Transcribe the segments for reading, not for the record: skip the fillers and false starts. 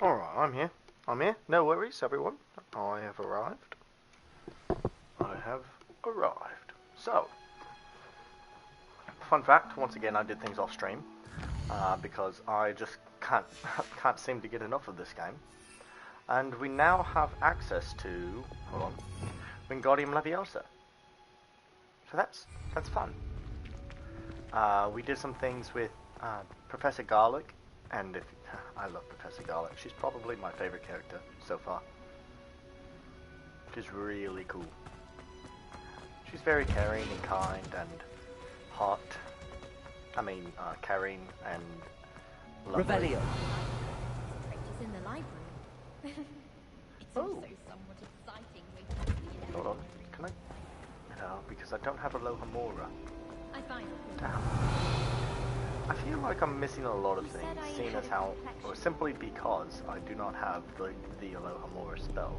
Alright, I'm here. I'm here. No worries, everyone. I have arrived. I have arrived. So, fun fact, once again I did things off stream, because I just can't seem to get enough of this game. And we now have access to, hold on, Wingardium Leviosa. So that's fun. We did some things with Professor Garlic, and I love Professor Garlic. She's probably my favorite character so far. She's really cool. She's very caring and kind and hot. Caring and lovely. Revelio. She's in the library. It's also somewhat exciting waiting for the Hold on, can I? No, because I don't have a Lohamora. I find it. Damn. I feel like I'm missing a lot of things, seeing as how, or simply because I do not have the Alohomora spell.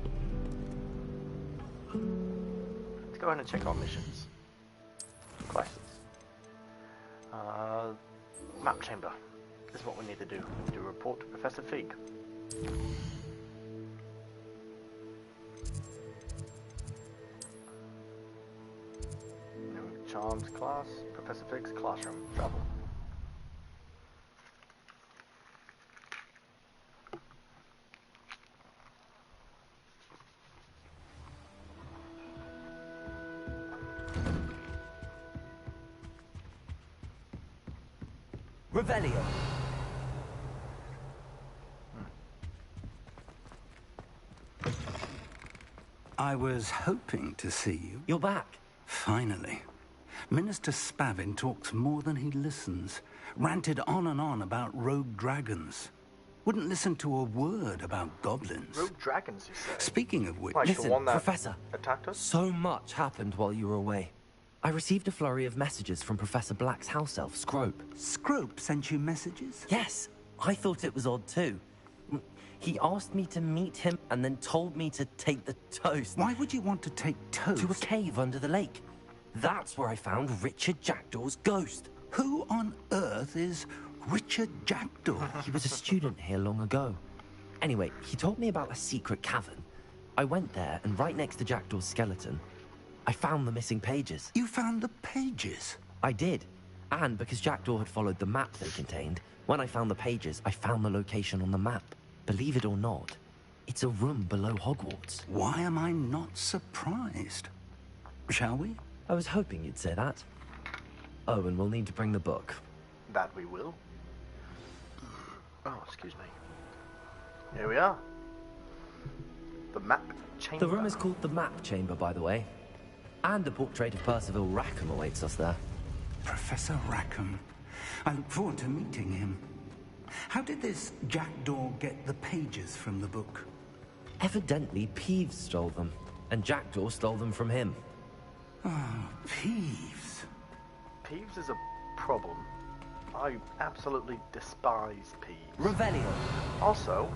Let's go ahead and check our missions. Quests. Map chamber. This is what we need to do. We need to report to Professor Fig. New Charms class. Professor Fig's classroom. Travel. Revelio. I was hoping to see you. You're back. Finally. Minister Spavin talks more than he listens. Ranted on and on about rogue dragons. Wouldn't listen to a word about goblins. Rogue dragons, you say? Speaking of which... Like the Listen, one that Professor, attacked us? so much happened while you were away. I received a flurry of messages from Professor Black's house elf, Scrope. Scrope sent you messages? Yes, I thought it was odd too. He asked me to meet him and then told me to take the toast. Why would you want to take toast? To a cave under the lake. That's where I found Richard Jackdaw's ghost. Who on earth is Richard Jackdaw? He was a student here long ago. Anyway, he told me about a secret cavern. I went there, and right next to Jackdaw's skeleton, I found the missing pages. You found the pages? I did. And because Jackdaw had followed the map they contained, when I found the pages, I found the location on the map. Believe it or not, it's a room below Hogwarts. Why am I not surprised? Shall we? I was hoping you'd say that. Oh, and we'll need to bring the book. That we will. Oh, excuse me. Here we are. The map chamber. The room is called the Map Chamber, by the way. And a portrait of Percival Rackham awaits us there. Professor Rackham. I look forward to meeting him. How did this Jackdaw get the pages from the book? Evidently, Peeves stole them, and Jackdaw stole them from him. Oh, Peeves. Peeves is a problem. I absolutely despise Peeves. Revelio. Also,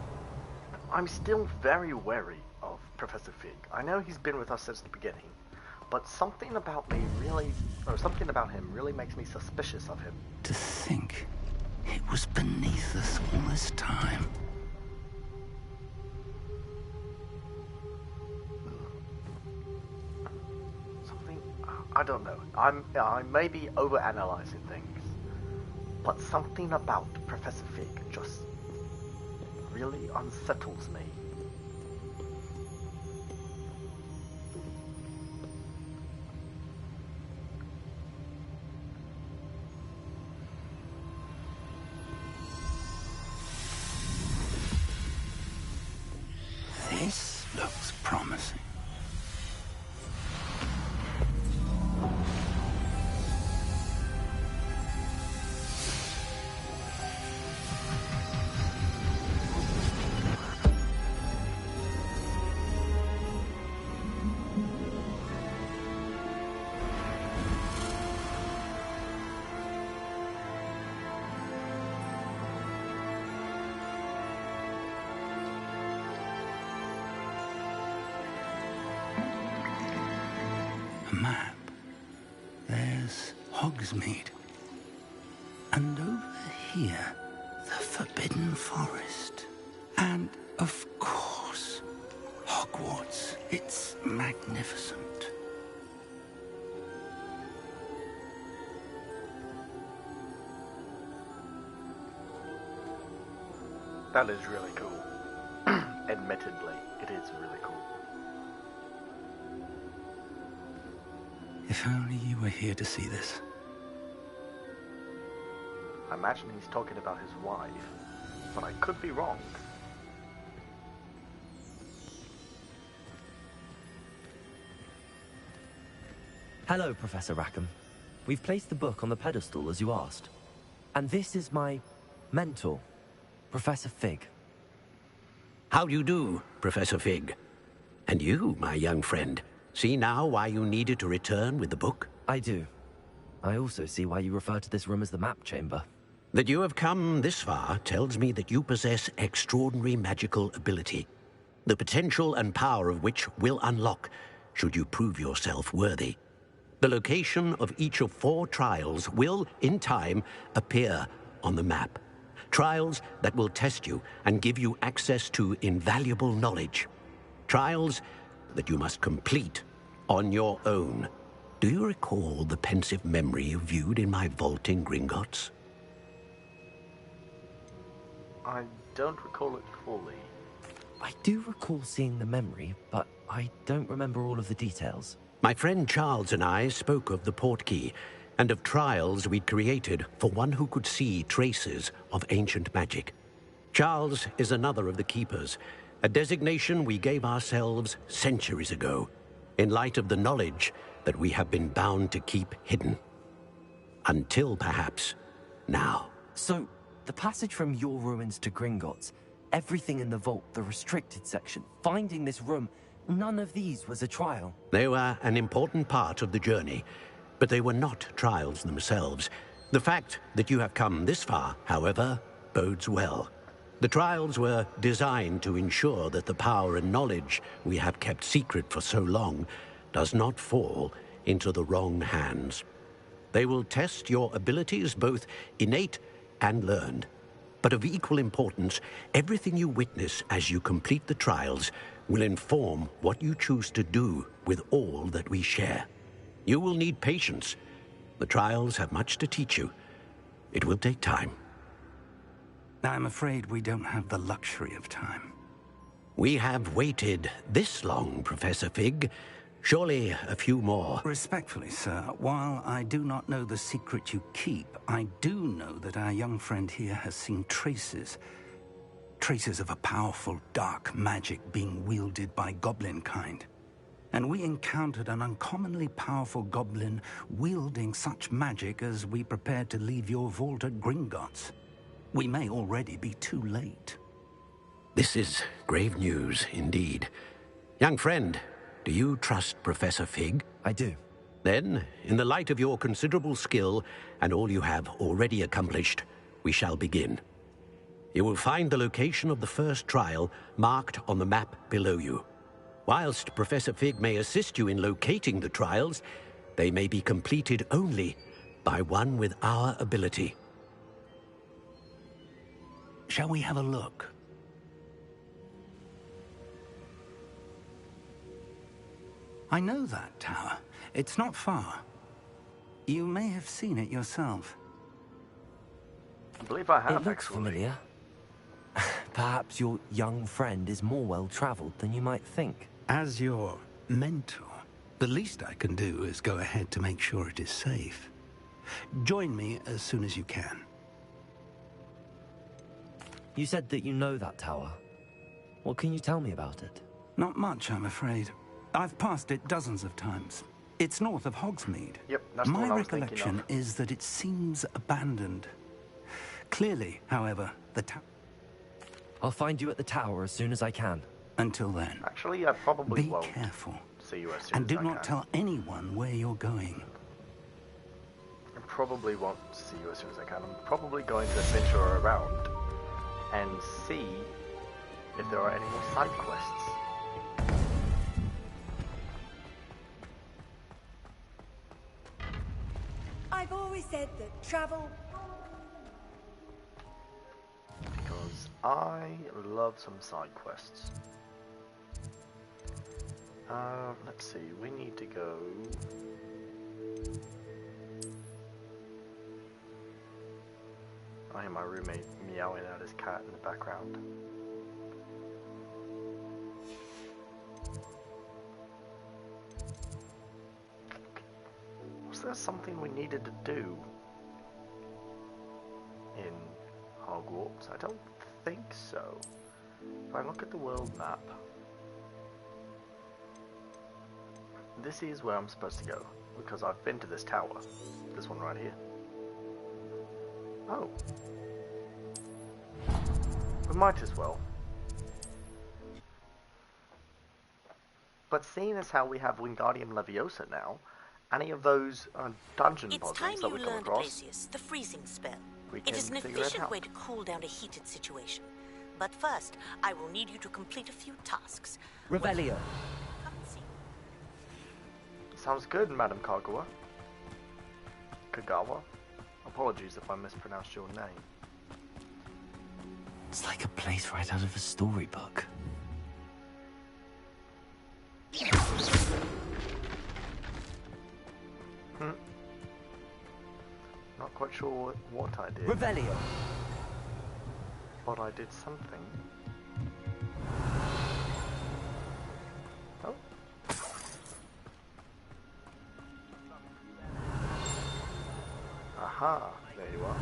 I'm still very wary of Professor Fig. I know he's been with us since the beginning, but something about him really makes me suspicious of him. To think it was beneath us all this time. I don't know. I may be overanalyzing things, but something about Professor Fig just really unsettles me. This looks promising. Map. There's Hogsmeade. And over here, the Forbidden Forest. And, of course, Hogwarts. It's magnificent. That is really cool. Admittedly, it is really cool. If only you were here to see this. I imagine he's talking about his wife, but I could be wrong. Hello, Professor Rackham. We've placed the book on the pedestal as you asked. And this is my mentor, Professor Fig. How do you do, Professor Fig? And you, my young friend, see now why you needed to return with the book? I do. I also see why you refer to this room as the map chamber. That you have come this far tells me that you possess extraordinary magical ability, the potential and power of which will unlock should you prove yourself worthy. The location of each of 4 trials will, in time, appear on the map. Trials that will test you and give you access to invaluable knowledge. Trials that you must complete on your own. Do you recall the pensive memory you viewed in my vault in Gringotts? I don't recall it fully. I do recall seeing the memory, but I don't remember all of the details. My friend Charles and I spoke of the portkey and of trials we'd created for one who could see traces of ancient magic. Charles is another of the keepers, a designation we gave ourselves centuries ago, in light of the knowledge that we have been bound to keep hidden. Until perhaps now. So, the passage from your ruins to Gringotts, everything in the vault, the restricted section, finding this room, none of these was a trial. They were an important part of the journey, but they were not trials themselves. The fact that you have come this far, however, bodes well. The trials were designed to ensure that the power and knowledge we have kept secret for so long does not fall into the wrong hands. They will test your abilities, both innate and learned. But of equal importance, everything you witness as you complete the trials will inform what you choose to do with all that we share. You will need patience. The trials have much to teach you. It will take time. I'm afraid we don't have the luxury of time. We have waited this long, Professor Fig. Surely a few more. Respectfully, sir, while I do not know the secret you keep, I do know that our young friend here has seen traces of a powerful dark magic being wielded by goblin kind. And we encountered an uncommonly powerful goblin wielding such magic as we prepared to leave your vault at Gringotts. We may already be too late. This is grave news indeed. Young friend, do you trust Professor Fig? I do. Then, in the light of your considerable skill and all you have already accomplished, we shall begin. You will find the location of the first trial marked on the map below you. Whilst Professor Fig may assist you in locating the trials, they may be completed only by one with our ability. Shall we have a look? I know that tower. It's not far. You may have seen it yourself. I believe I have, It looks actually. familiar. Perhaps your young friend is more well-traveled than you might think. As your mentor, the least I can do is go ahead to make sure it is safe. Join me as soon as you can. You said that you know that tower. What can you tell me about it? Not much, I'm afraid. I've passed it dozens of times. It's north of Hogsmeade. Yep, that's the My one I was thinking recollection of. is that it seems abandoned. Clearly, however, the tower... I'll find you at the tower as soon as I can. Until then, Actually, I probably be won't careful. see you as soon And as do I not can. tell anyone where you're going. I probably won't see you as soon as I can. I'm probably going to venture around and see if there are any more side quests. I've always said that travel... Because I love some side quests. Let's see, we need to go... I hear my roommate meowing at his cat in the background. Was there something we needed to do in Hogwarts? I don't think so. If I look at the world map, this is where I'm supposed to go, because I've been to this tower. This one right here. Oh. We might as well. But seeing as how we have Wingardium Leviosa now, any of those dungeon puzzles that we come across, Lucius, the freezing spell. we can It is an figure it efficient out. way to cool down a heated situation. But first, I will need you to complete a few tasks. Revelio. Come and see. Sounds good, Madam Kagawa. Kagawa? Apologies if I mispronounced your name. It's like a place right out of a storybook. Not quite sure what I did, Revelio. but I did something. Oh. Aha, there you are.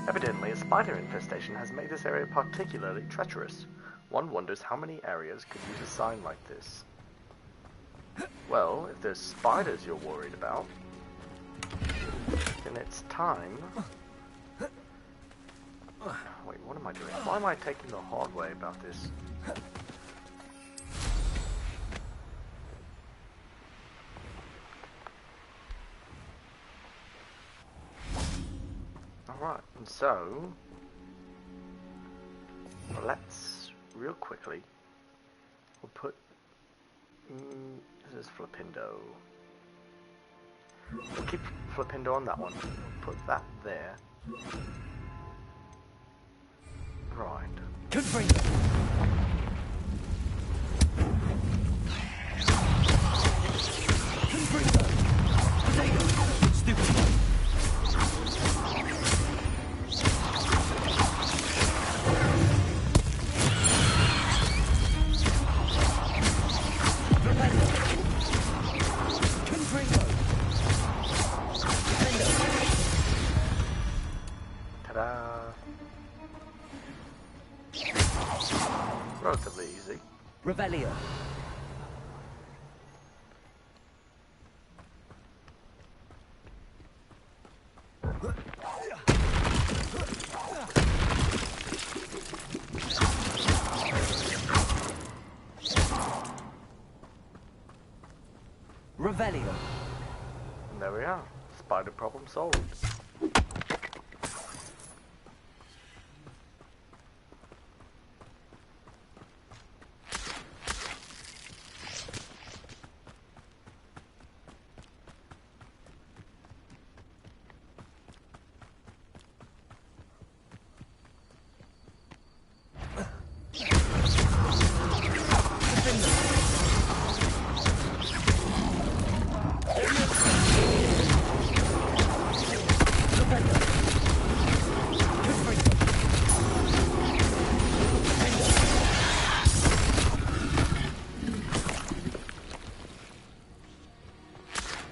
Evidently, a spider infestation has made this area particularly treacherous. One wonders how many areas could use a sign like this. Well, if there's spiders you're worried about, then it's time... Wait, what am I doing? Why am I taking the hard way about this? Alright, and so... let's, real quickly, we'll put... this is Flippindo. We'll keep Flippindo on that one. Put that there. Right. Confringo. Confringo. Potato. Stupid. Ta-da! Relatively easy. Revelio. Revelio. And there we are. Spider problem solved.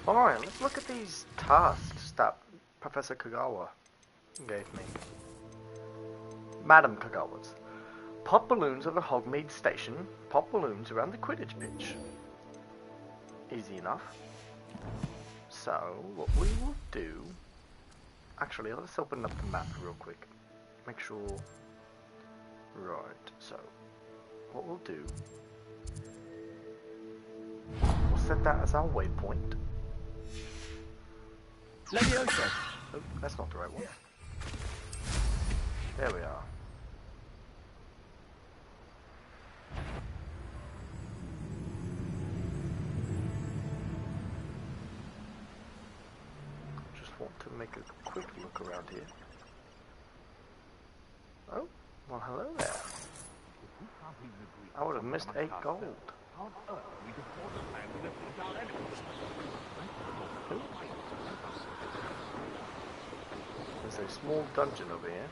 Alright, let's look at these tasks that Professor Kagawa gave me. Madam Kagawa's. Pop balloons over Hogmeade Station. Pop balloons around the Quidditch pitch. Easy enough. So, what we will do... Actually, let's open up the map real quick. Make sure... Right, so... What we'll do... We'll set that as our waypoint. Leviosa. Oh, that's not the right one. There we are. Just want to make a quick look around here. Oh, well, hello there. I would have missed 8 gold. There's a small dungeon over here.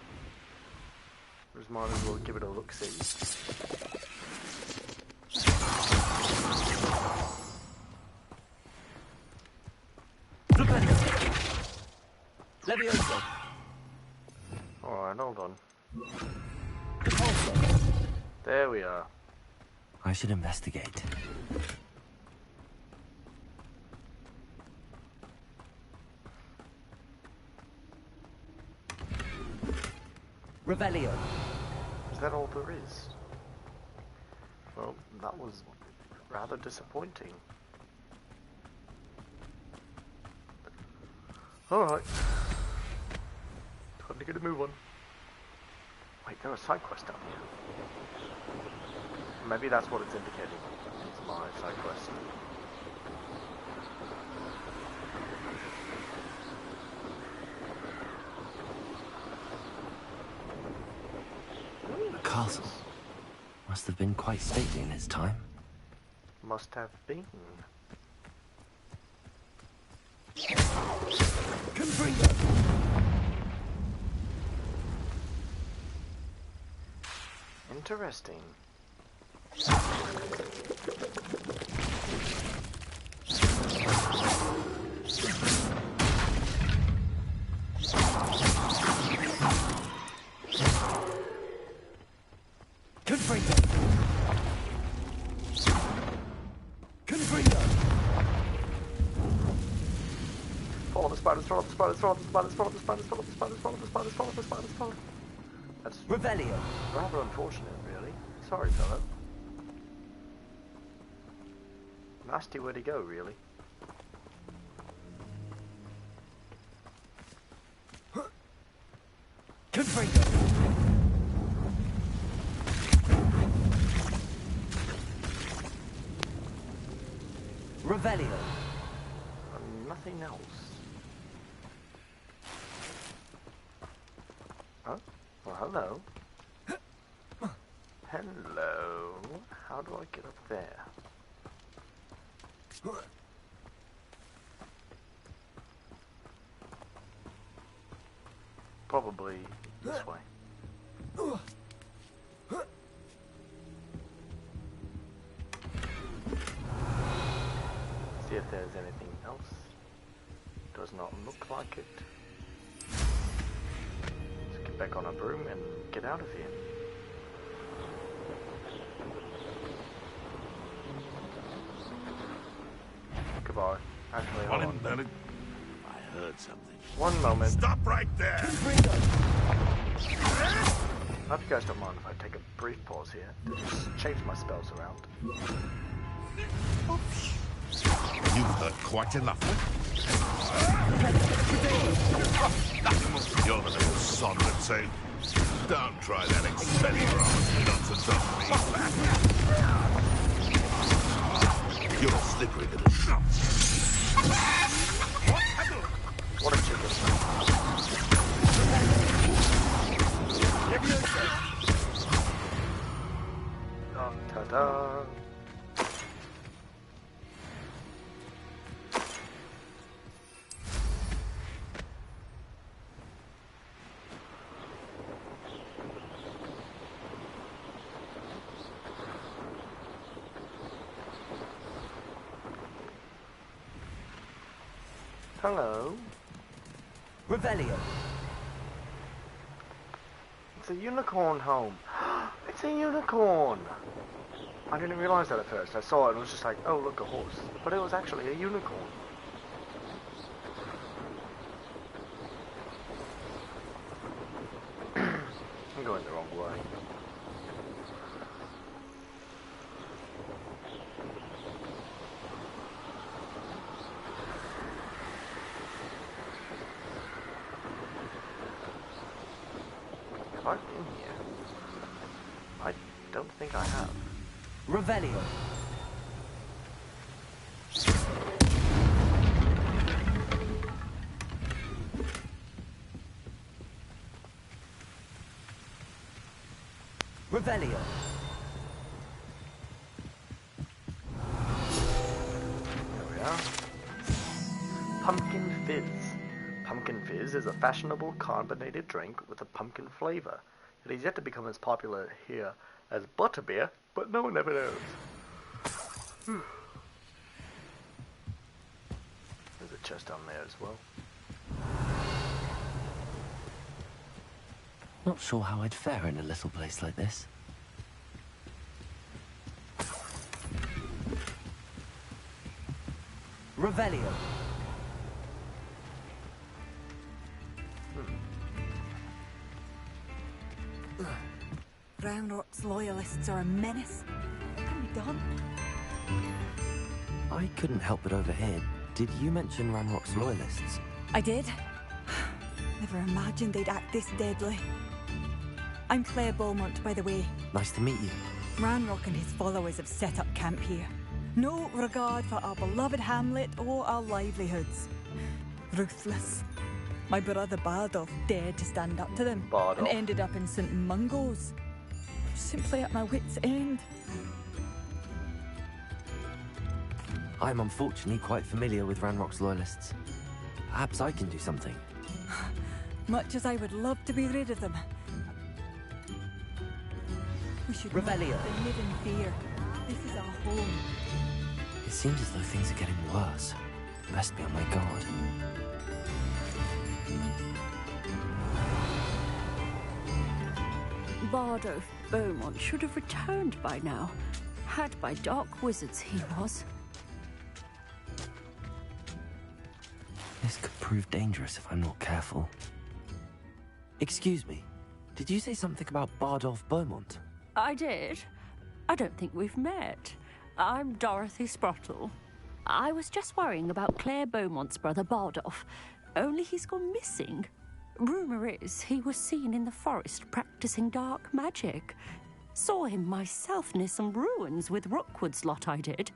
Just might as well give it a look-see. Alright, hold on. There we are. I should investigate. Revelio. Is that all there is? Well, that was rather disappointing. Alright. Time to get a move on. Wait, there are side quests down here. Maybe that's what it's indicating. It's my side quest. The castle must have been quite stately in its time. Must have been. Interesting. Follow the spiders, follow the spiders, follow the spiders, follow the spiders, follow the spiders, follow the spiders, follow the spiders, follow. That's Revelio. rather unfortunate, really. Sorry, fellow. Nasty way to go, really. Revelio. And nothing else. Oh, well, hello. Hello. How do I get up there? Probably this way. See if there's anything else. Does not look like it. Let's get back on our broom and get out of here. Goodbye. Actually, hold on. I heard something. One moment. Stop right there! I hope you guys don't mind if I take a brief pause here to just change my spells around. You've heard quite enough. You're the little son that say, don't try that Expelliarmus nonsense on me. You're a slippery little shot. What a chicken. Oh, ta-da. Hello. Revelio. It's a unicorn home. It's a unicorn. I didn't realize that at first. I saw it and was just like, oh, look, a horse. But it was actually a unicorn. I'm going the wrong way. Have I been here? I don't think I have. Revelio. Revelio. There we are. Pumpkin Fizz. Pumpkin Fizz is a fashionable carbonated drink with a pumpkin flavor. It is yet to become as popular here as butterbeer, but no one ever knows. There's a chest down there as well. Not sure how I'd fare in a little place like this. Revelio. Roundrock's loyalists are a menace. What can be done? I couldn't help but overhear. Did you mention Ranrock's loyalists? I did. Never imagined they'd act this deadly. I'm Claire Beaumont, by the way. Nice to meet you. Ranrock and his followers have set up camp here. No regard for our beloved hamlet or our livelihoods. Ruthless. My brother Bardolph dared to stand up to them and ended up in St. Mungo's. Simply at my wit's end. I'm unfortunately quite familiar with Ranrock's loyalists. Perhaps I can do something. Much as I would love to be rid of them. We should not Revelio. live in fear. This is our home. It seems as though things are getting worse. Best be on my guard. Bardolph Beaumont should have returned by now. Had by dark wizards he was. This could prove dangerous if I'm not careful. Excuse me, did you say something about Bardolph Beaumont? I did. I don't think we've met. I'm Dorothy Sprottle. I was just worrying about Claire Beaumont's brother Bardolph. Only he's gone missing. Rumour is he was seen in the forest practicing dark magic. Saw him myself near some ruins with Rookwood's lot I did.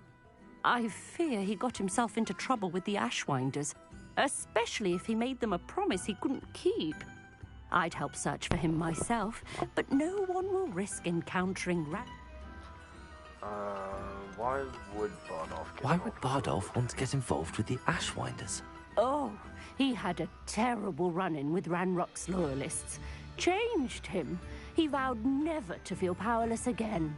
I fear he got himself into trouble with the Ashwinders, especially if he made them a promise he couldn't keep. I'd help search for him myself, but no one will risk encountering Why would Bardolph get Why involved? would Bardolph want to get involved with the Ashwinders? Oh, he had a terrible run-in with Ranrock's loyalists. Changed him. He vowed never to feel powerless again.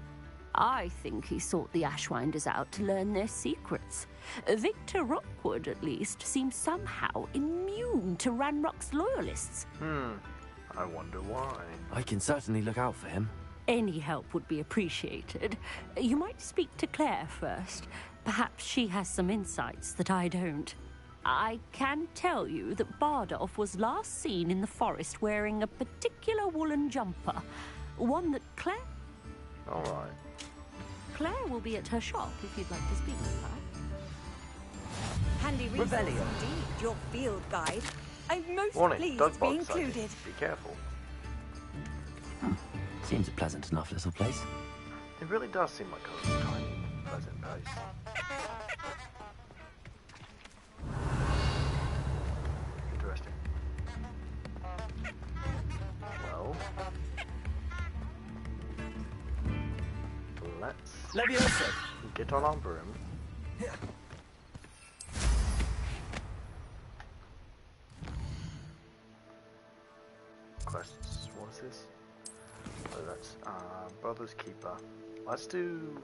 I think he sought the Ashwinders out to learn their secrets. Victor Rookwood, at least, seems somehow immune to Ranrock's loyalists. I wonder why. I can certainly look out for him. Any help would be appreciated. You might speak to Claire first. Perhaps she has some insights that I don't. I can tell you that Bardolph was last seen in the forest wearing a particular woolen jumper. One that Claire will be at her shop if you'd like to speak with her. Handy resource Revelio. indeed, your field guide. I'm most Warning, pleased dog to be box sighting. included. Be careful. Seems a pleasant enough little place. It really does seem like a tiny, pleasant place. Interesting. Well, let's Leviosa! get on our broom. Quests, what is this? Oh, that's Brother's Keeper. Let's do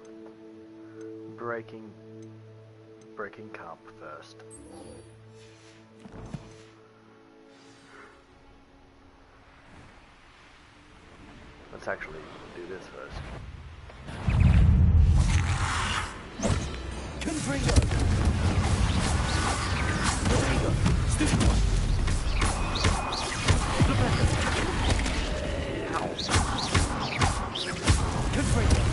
Breaking Cup first. Let's actually do this first. Confringo! Rodrigo! Studio! Confringo!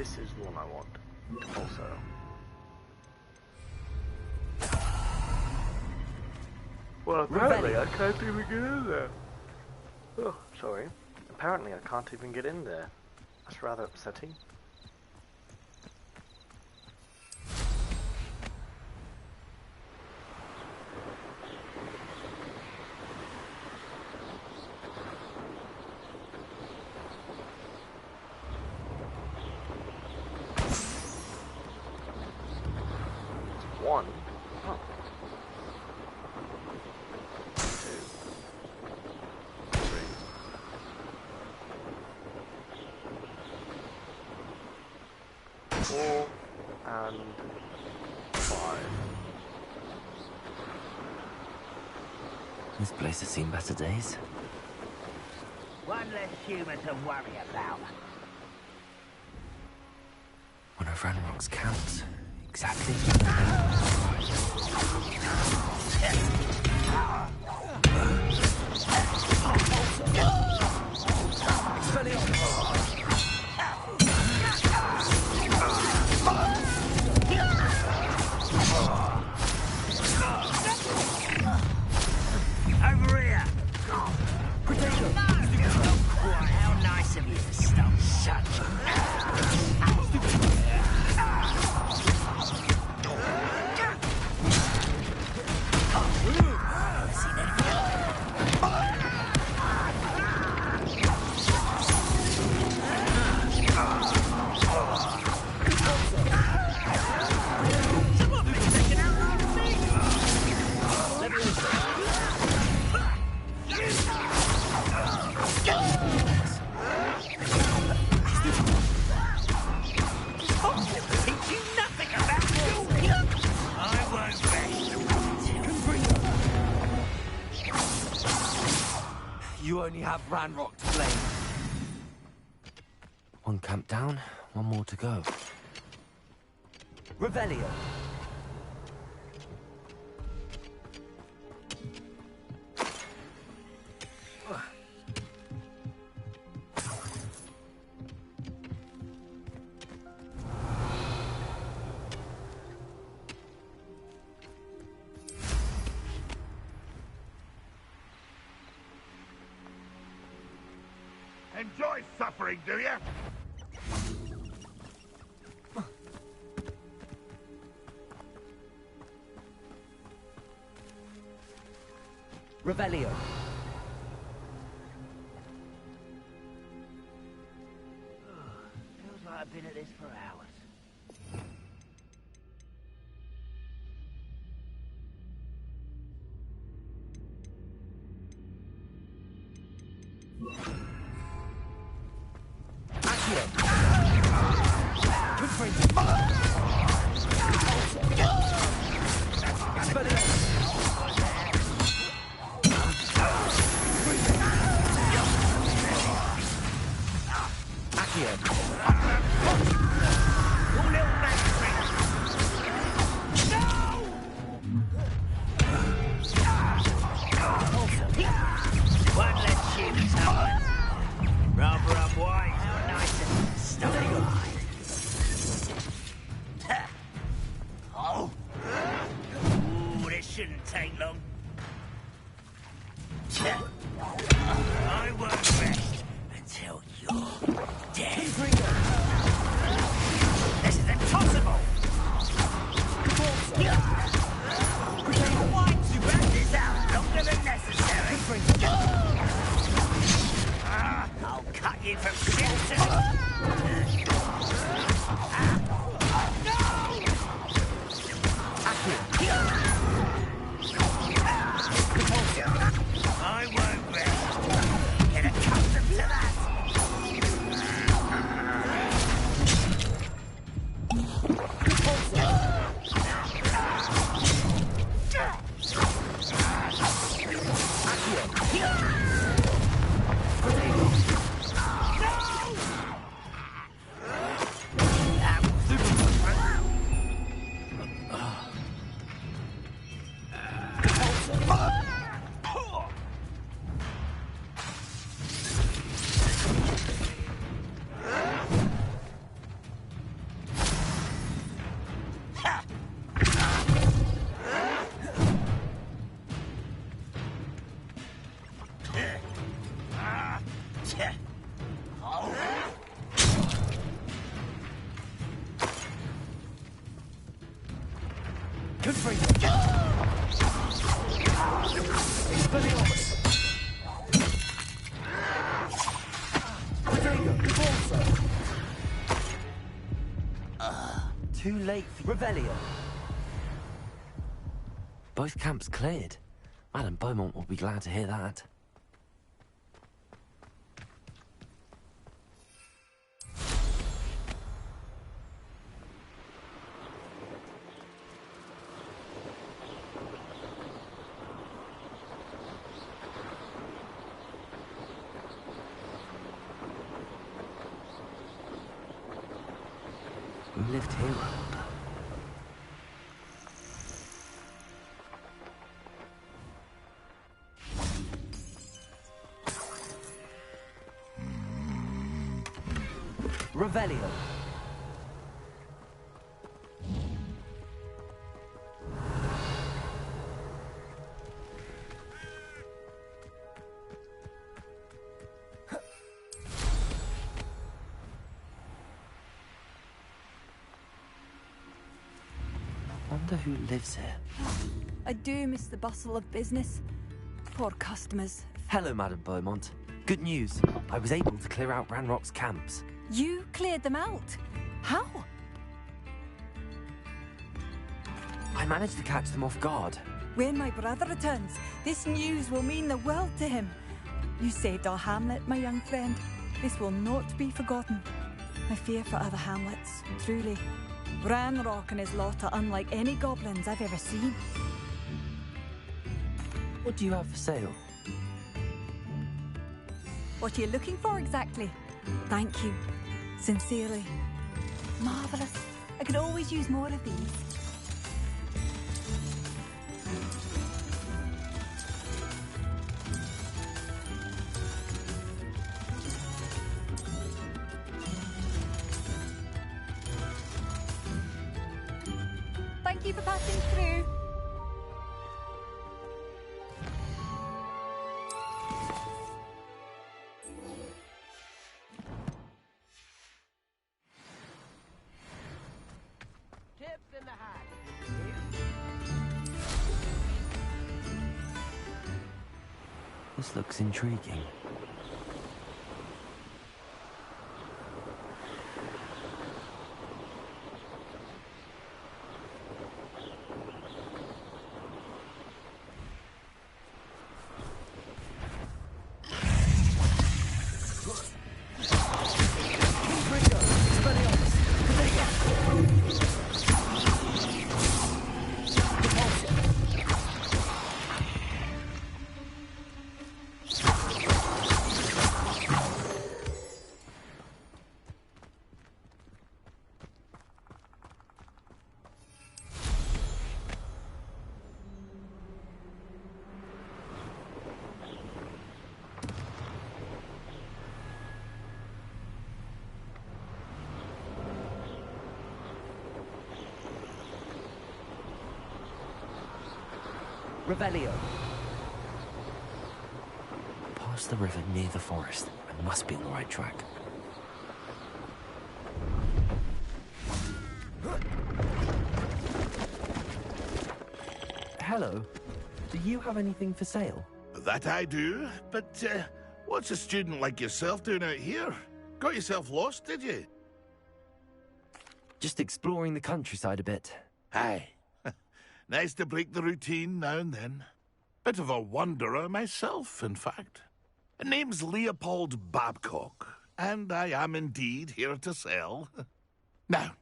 this is the one I want. Also. Well, apparently I can't even get in there. Oh, sorry. Apparently I can't even get in there. That's rather upsetting. One. Oh. 2, 3. 4 and 5. This place has seen better days. One less human to worry about. One of Ranrock's counts. Exactly. Over here! How nice of you to stop shut. You only have Ranrock to blame. One camp down, one more to go. Revelio. Enjoy suffering, do you? Revelio. Feels like I've been at this for hours. Your little man Too late for Revelio. Both camps cleared. Madame Beaumont will be glad to hear that. Who lived here, I wonder? Revelio. Wonder who lives here. I do miss the bustle of business. Poor customers. Hello, Madame Beaumont. Good news. I was able to clear out Ranrock's camps. You cleared them out? How? I managed to catch them off guard. When my brother returns, this news will mean the world to him. You saved our hamlet, my young friend. This will not be forgotten. I fear for other hamlets, truly. Ranrock and his lot are unlike any goblins I've ever seen. What do you have for sale? What are you looking for exactly? Thank you. Sincerely. Marvellous. I could always use more of these. Thank you for passing through. Tips in the hat. This looks intriguing. Revelio. Past the river near the forest. I must be on the right track. Hello. Do you have anything for sale? That I do, but what's a student like yourself doing out here? Got yourself lost, did you? Just exploring the countryside a bit. Aye. Nice to break the routine now and then. Bit of a wanderer myself, in fact. Name's Leopold Babcock, and I am indeed here to sell. Now,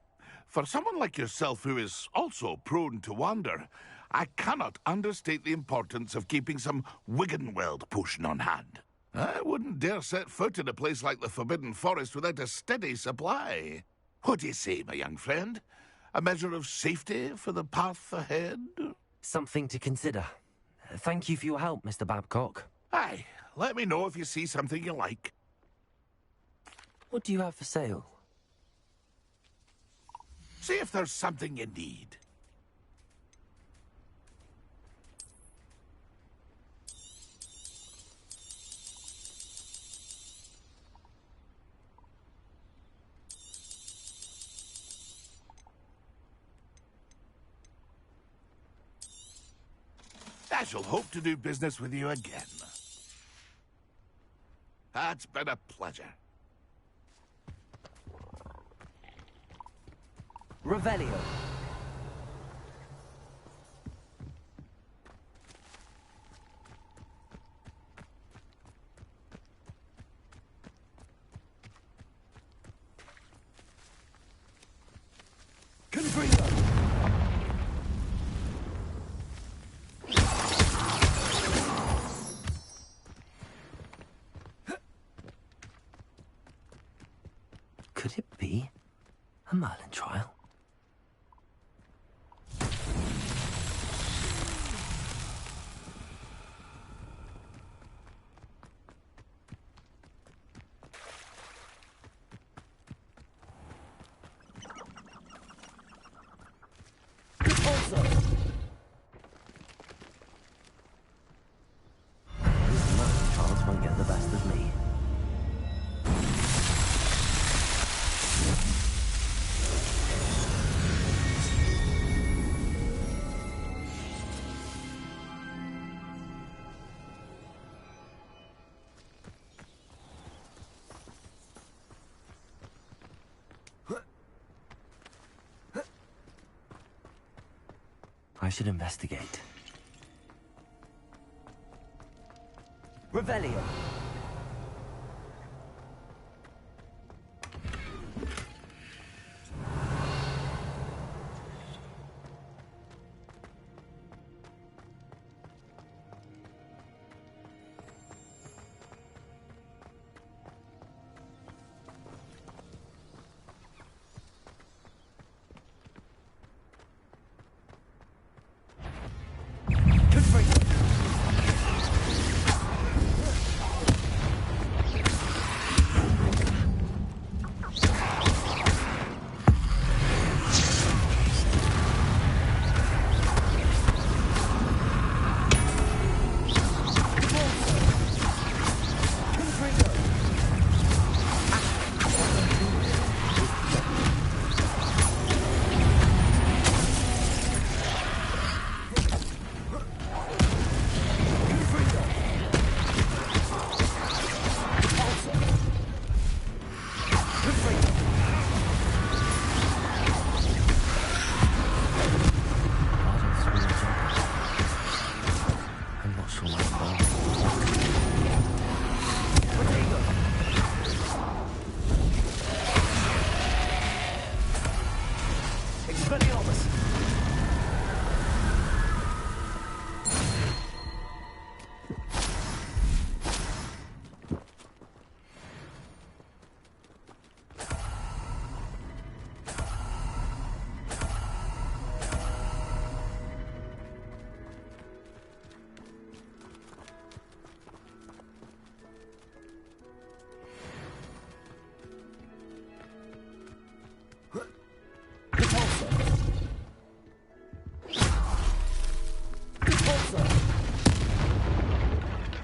for someone like yourself who is also prone to wander, I cannot understate the importance of keeping some Wiggenweld potion on hand. I wouldn't dare set foot in a place like the Forbidden Forest without a steady supply. What do you say, my young friend? A measure of safety for the path ahead? Something to consider. Thank you for your help, Mr. Babcock. Aye, let me know if you see something you like. What do you have for sale? See if there's something you need. I shall hope to do business with you again. It's been a pleasure. Revelio. Could it be a Merlin trial? Trials won't get the best of me. I should investigate. Revelio.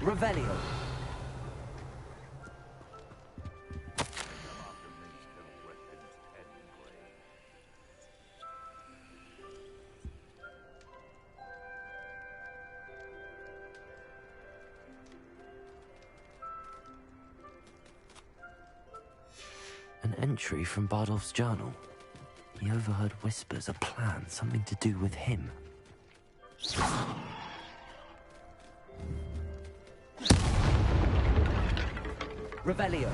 Revelio. An entry from Bardolph's journal. He overheard whispers, a plan, something to do with him. Revelio.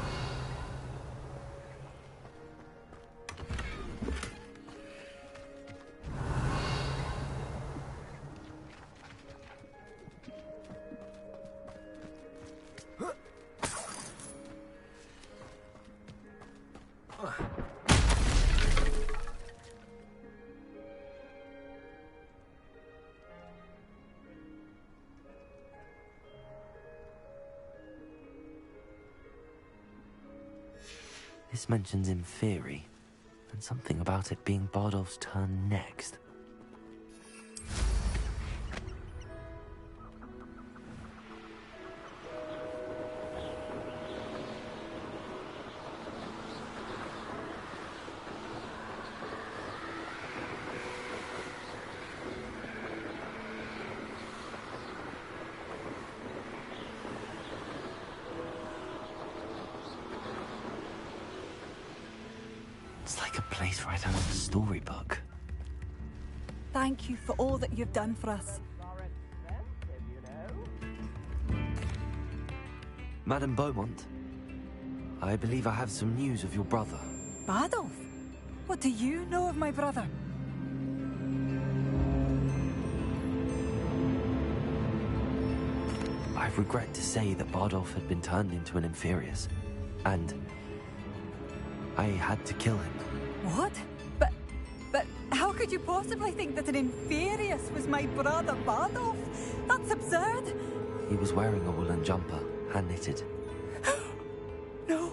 This mentions in theory, and something about it being Bardolph's turn next. face right out of a storybook. Thank you for all that you've done for us. Madame Beaumont, I believe I have some news of your brother. Badolf? What do you know of my brother? I regret to say that Bardolph had been turned into an Inferius, and I had to kill him. What? But how could you possibly think that an Inferius was my brother Bardolph? That's absurd! He was wearing a woolen jumper, hand-knitted. No,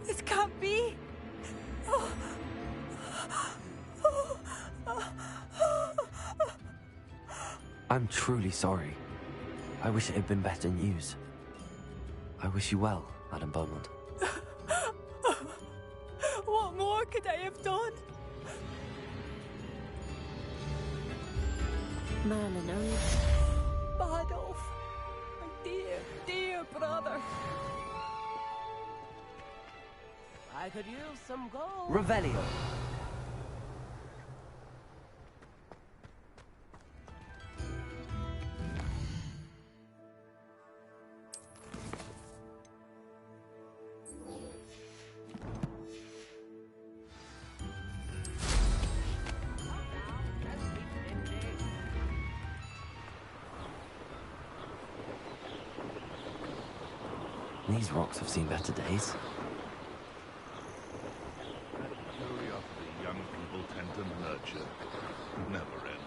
this can't be. I'm truly sorry. I wish it had been better news. I wish you well, Madame Beaumont. What more could I have done? Merlin, only... Bardolph, my dear, dear brother. I could use some gold. Revelio. These rocks have seen better days. Curiosity young people tend to nurture. Never ends.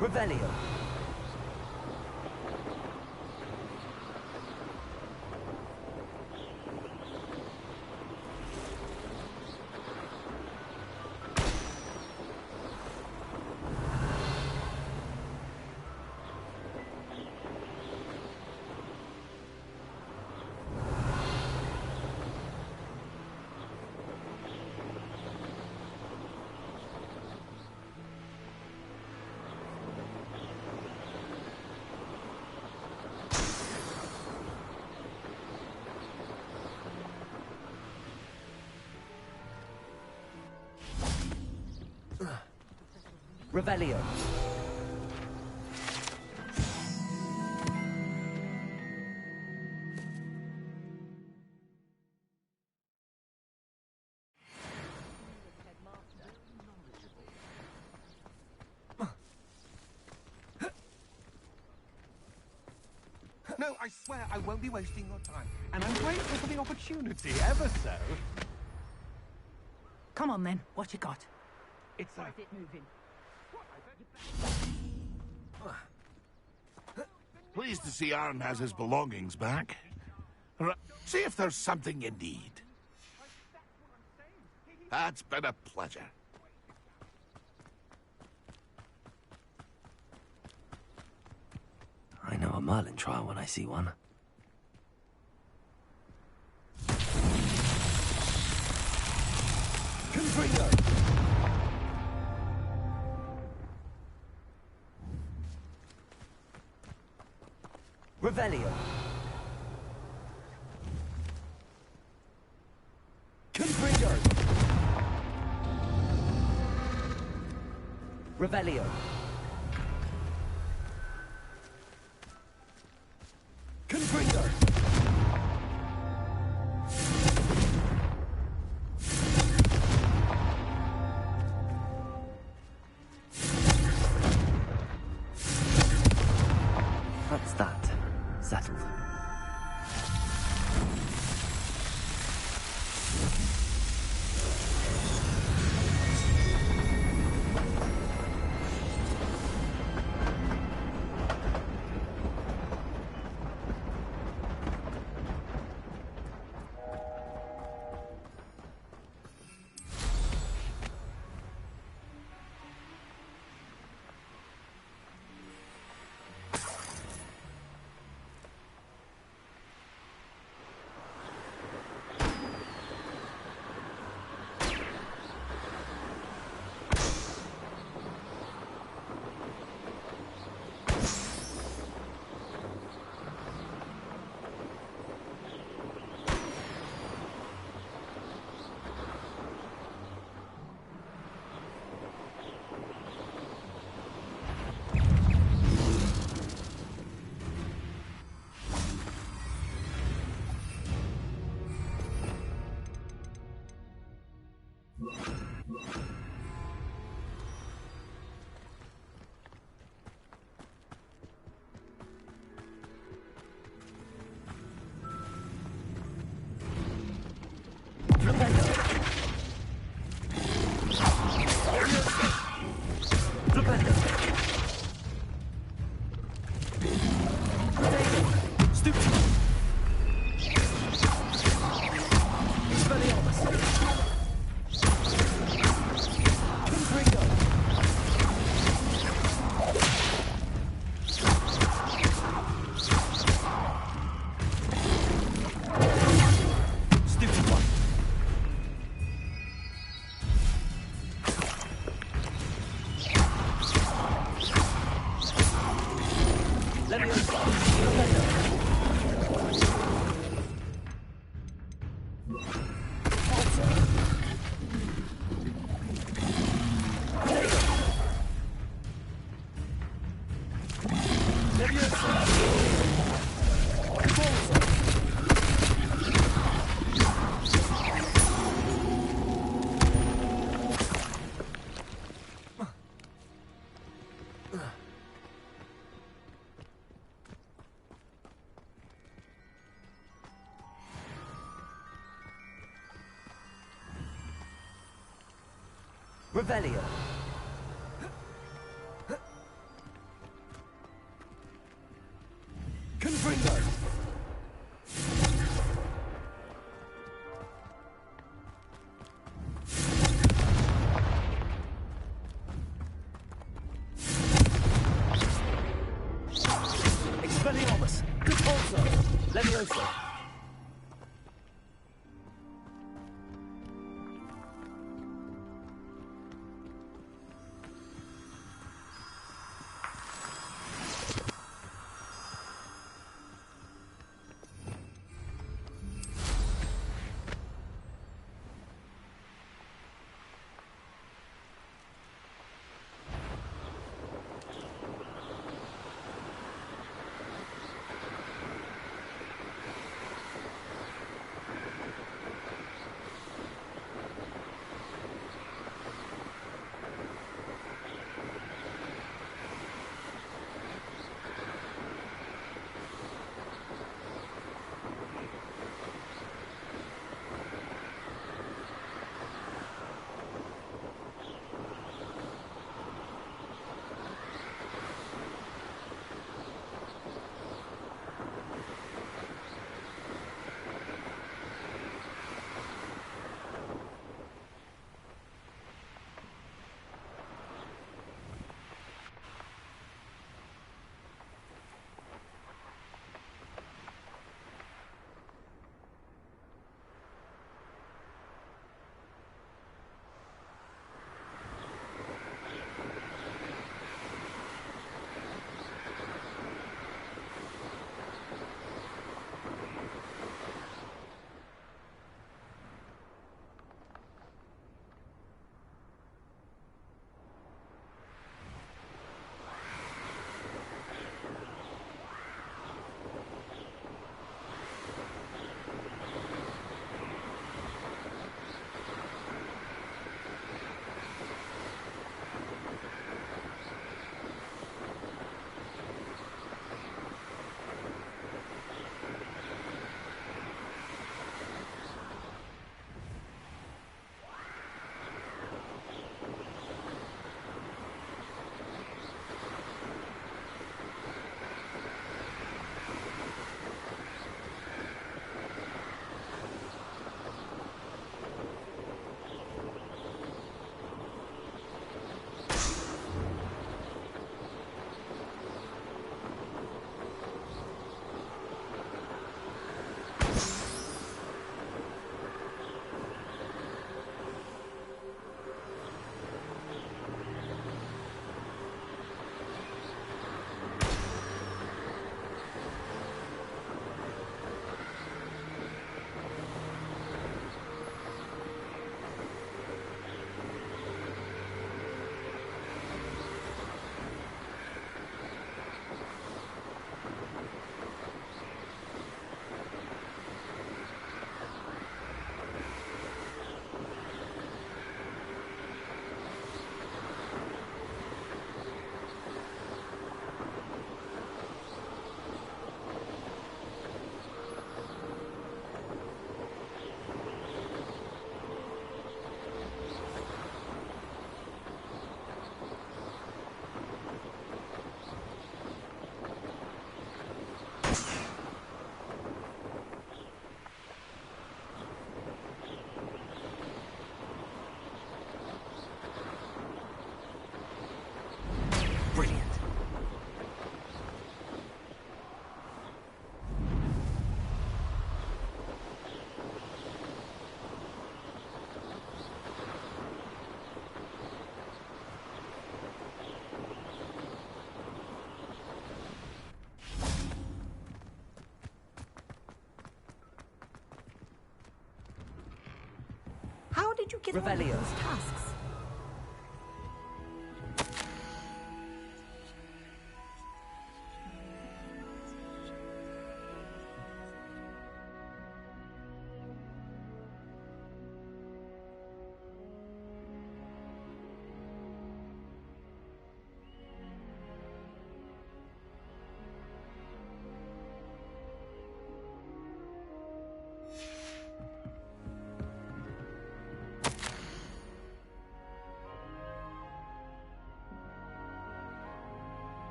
Revelio. Revelio. No, I swear I won't be wasting your time. And I'm grateful for the opportunity, ever so. Come on then, what you got? It's like... it moving. Pleased to see Arn has his belongings back. See if there's something you need. That's been a pleasure. I know a Merlin trial when I see one. Confringo! Revelio. Confringo. Revelio. Confringo. That's that. Settled. Revelio. Confringo. Expelliarmus. Repulsor. Levioso. did you get on with Revelio. those tasks?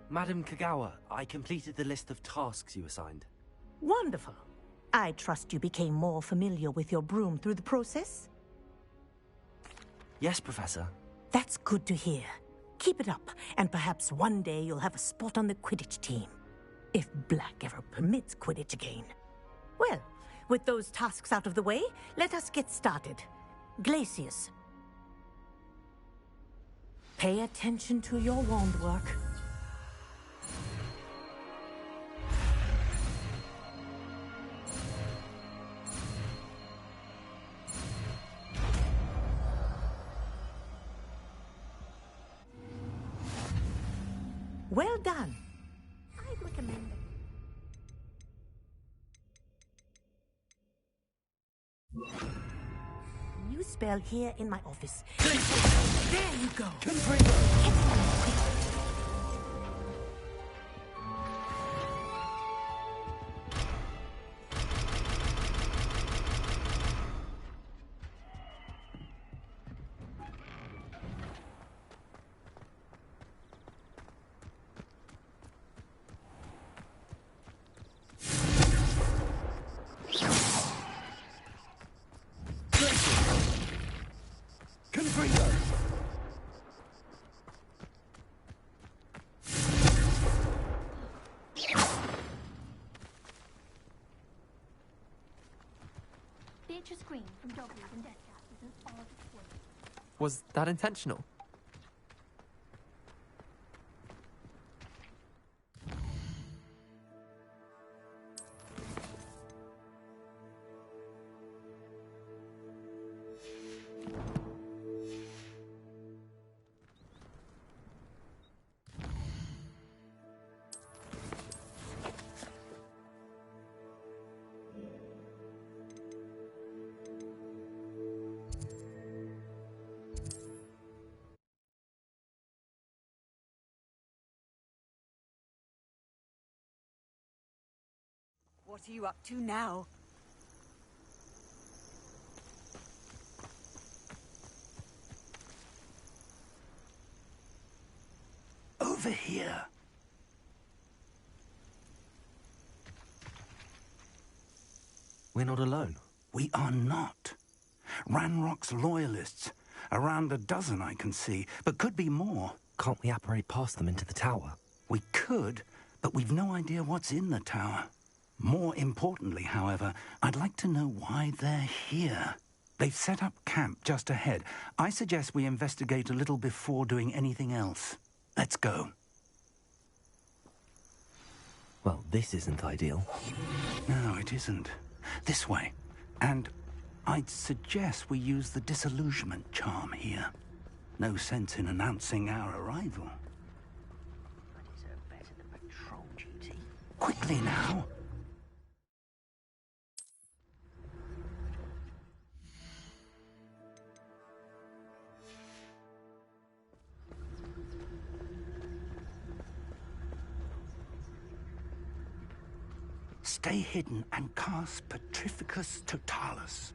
Madam Kagawa, I completed the list of tasks you assigned. Wonderful. I trust you became more familiar with your broom through the process? Yes, Professor. That's good to hear. Keep it up, and perhaps one day you'll have a spot on the Quidditch team. If Black ever permits Quidditch again. Well, with those tasks out of the way, let us get started. Glacius. Pay attention to your wand work. Well done. I'd recommend a new spell here in my office. There you go. Excellent. Beatrice Green from Dogwood and Death Cat is an odd woman. Was that intentional? What are you up to now? Over here. We're not alone. We are not. Ranrock's loyalists. Around a dozen I can see, but could be more. Can't we apparate past them into the tower? We could, but we've no idea what's in the tower. More importantly, however, I'd like to know why they're here. They've set up camp just ahead. I suggest we investigate a little before doing anything else. Let's go. Well, this isn't ideal. No, it isn't. This way. And I'd suggest we use the disillusionment charm here. No sense in announcing our arrival. But is it better than patrol duty? Quickly now. Stay hidden and cast Petrificus Totalis.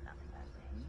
Nothing over here.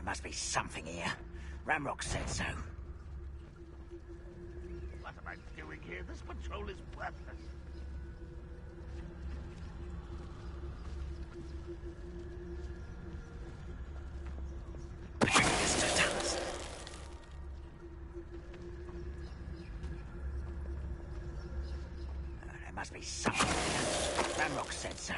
must be something here. Ramrock said so. What am I doing here? This patrol is worthless. There must be something here. Ramrock said so.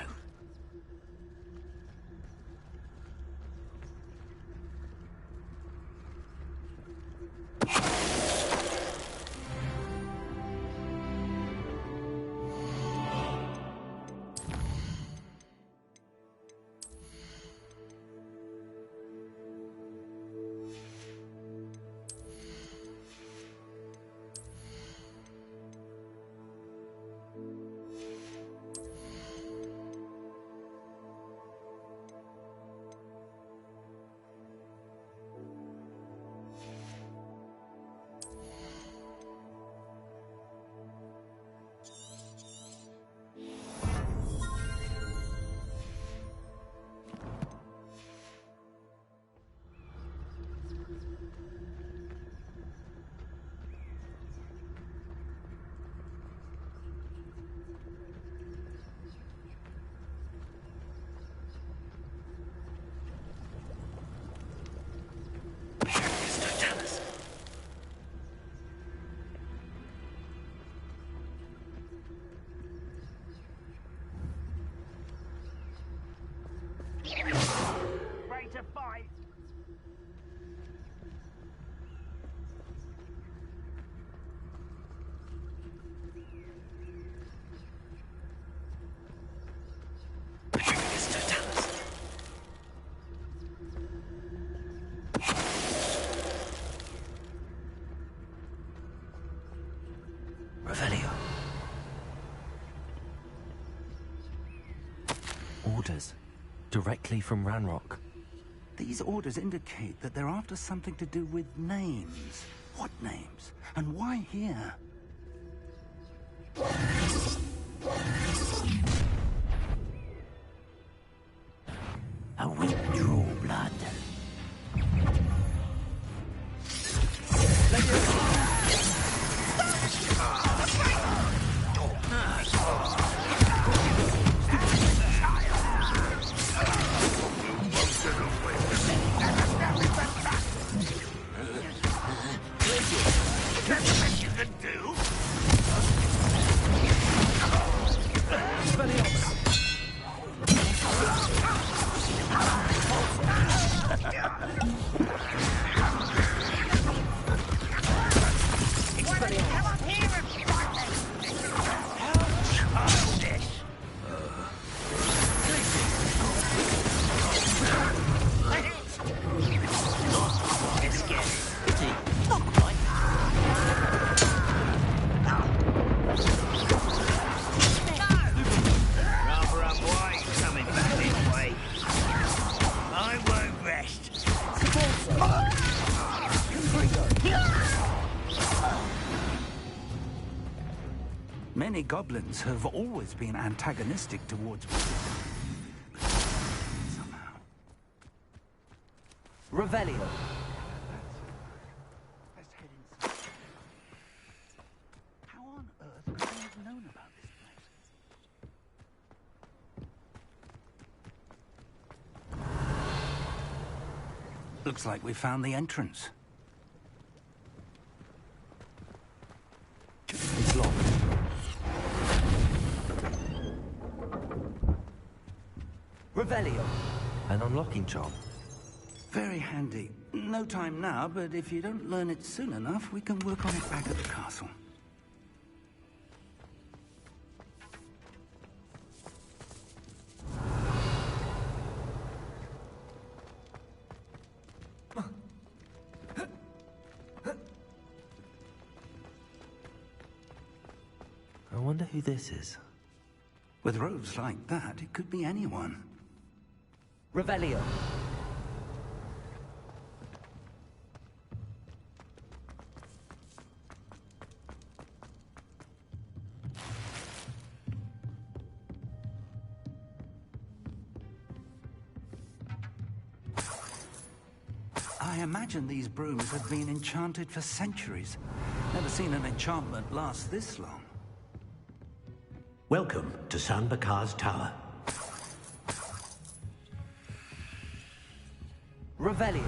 Ready to fight? Revelio. Orders. Directly from Ranrock. These orders indicate that they're after something to do with names. What names? And why here? A withdrawal blood. Many goblins have always been antagonistic towards wizardry. Somehow. Revelio. Let's head inside. How on earth could they have known about this place? Looks like we found the entrance. It's locked. Revelio. An unlocking charm. Very handy. No time now, but if you don't learn it soon enough, we can work on it back at the castle. I wonder who this is. With robes like that, it could be anyone. Revelio. I imagine these brooms have been enchanted for centuries. Never seen an enchantment last this long. Welcome to San Bakar's Tower. Revelio.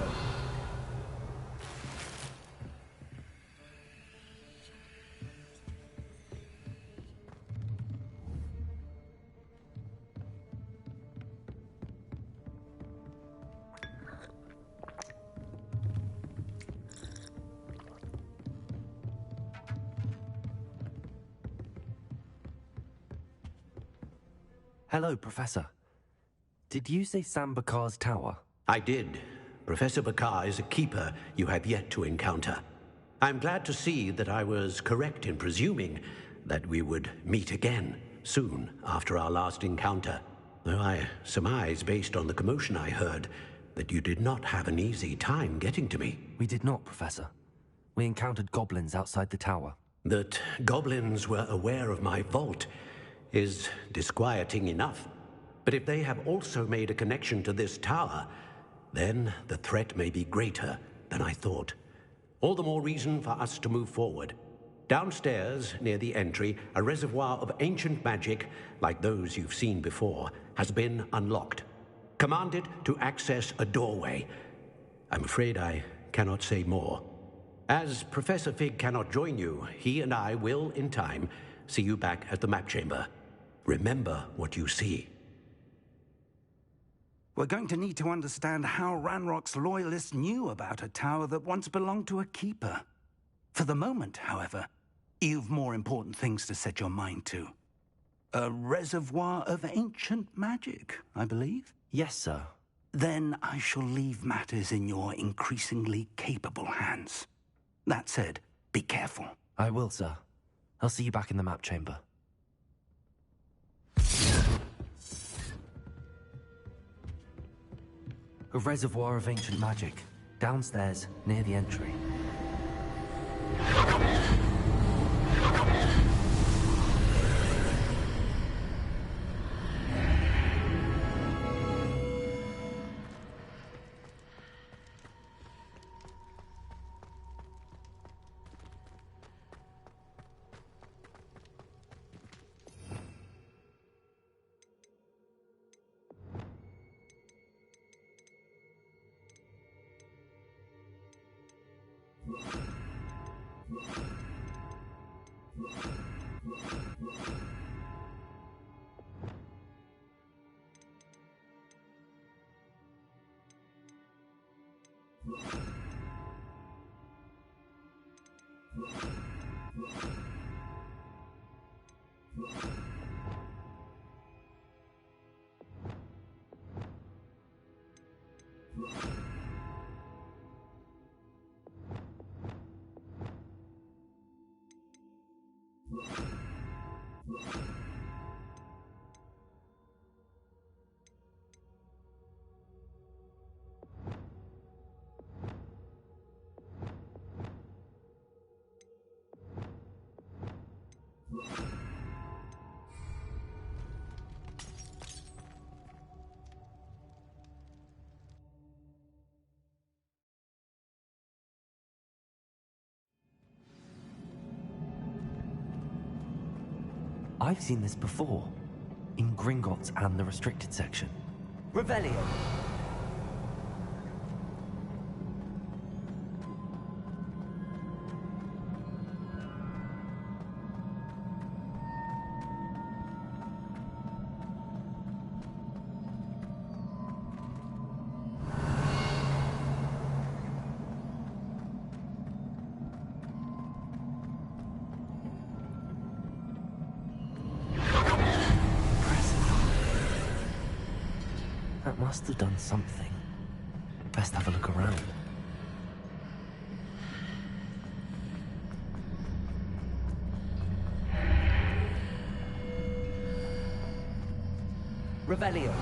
Hello, Professor. Did you say San Bakar's Tower? I did. Professor Bakar is a keeper you have yet to encounter. I'm glad to see that I was correct in presuming that we would meet again soon after our last encounter. Though I surmise, based on the commotion I heard, that you did not have an easy time getting to me. We did not, Professor. We encountered goblins outside the tower. That goblins were aware of my vault is disquieting enough. But if they have also made a connection to this tower, then the threat may be greater than I thought. All the more reason for us to move forward. Downstairs, near the entry, a reservoir of ancient magic, like those you've seen before, has been unlocked. Commanded to access a doorway. I'm afraid I cannot say more. As Professor Fig cannot join you, he and I will, in time, see you back at the map chamber. Remember what you see. We're going to need to understand how Ranrock's loyalists knew about a tower that once belonged to a keeper. For the moment, however, you've more important things to set your mind to. A reservoir of ancient magic, I believe? Yes, sir. Then I shall leave matters in your increasingly capable hands. That said, be careful. I will, sir. I'll see you back in the map chamber. A reservoir of ancient magic, downstairs, near the entry. I've seen this before, in Gringotts and the restricted section. Revelio! That must have done something. Best have a look around. Revelio.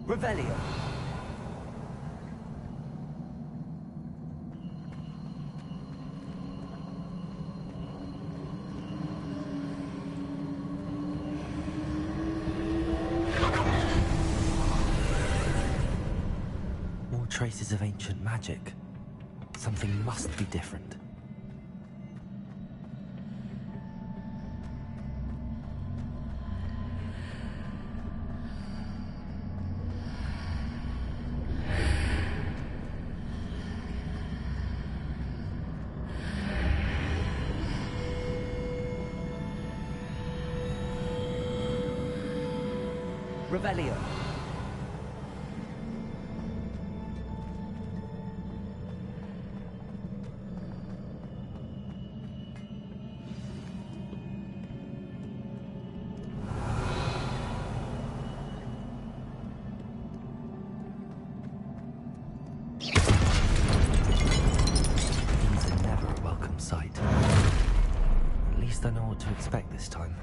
Revelio. More traces of ancient magic. Something must be different. Revelio. These are never a welcome sight. At least I know what to expect this time.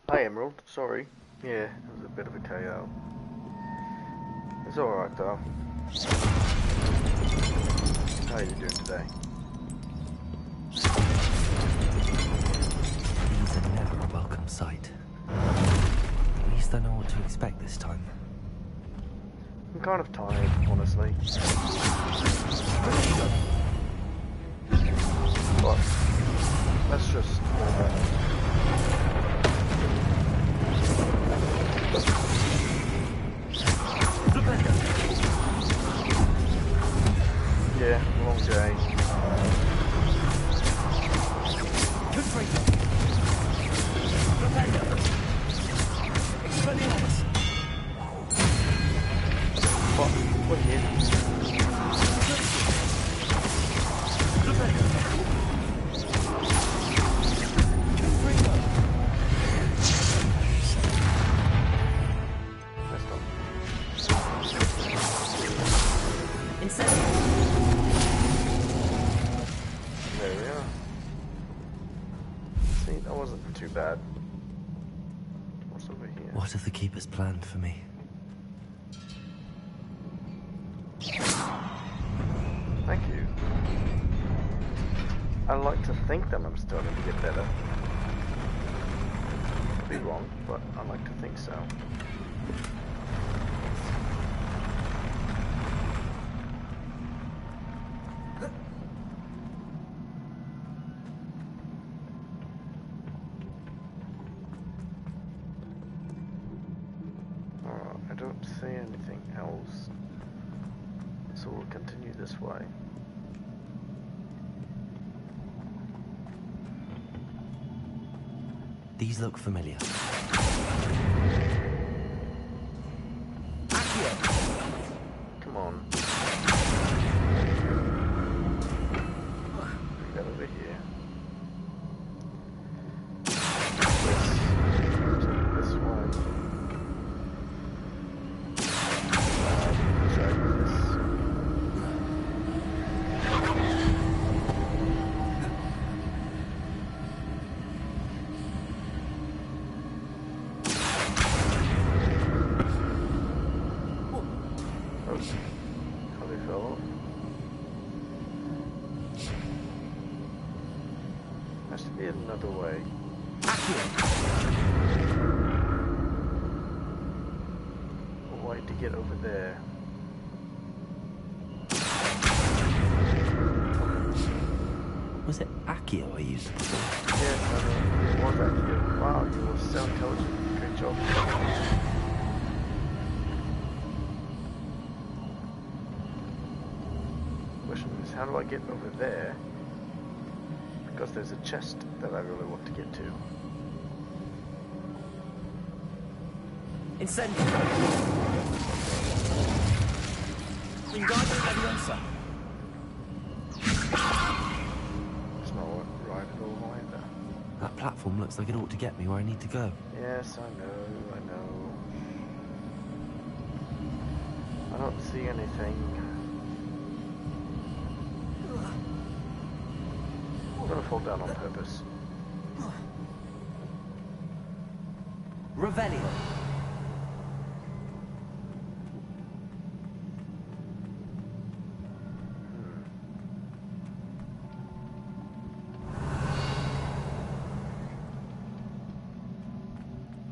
Hi Emerald, sorry. Yeah, it was a bit of a KO. It's alright though. How are you doing today? These are never a welcome sight. At least I know what to expect this time. I'm kind of tired, honestly. But let's just yeah, long day. What here? There we are. See, that wasn't too bad. What's over here? What have the Keepers planned for me? Thank you. I like to think that I'm starting to get better. Could be wrong, but I like to think so. I don't see anything else, so we'll continue this way. These look familiar. Come on. Get over here. This one. Drag this. How they fell off. Has to be another way. A way to get over there. Was it Accio I used before? Yes, it was Accio. Wow, you were so intelligent. Great job. Question is, how do I get over there? Because there's a chest that I really want to get to. Incendiary! Wingardium Leviosa. It's not right at all either. That platform looks like it ought to get me where I need to go. Yes, I know. I don't see anything. I'm gonna fall down on purpose. Revelio.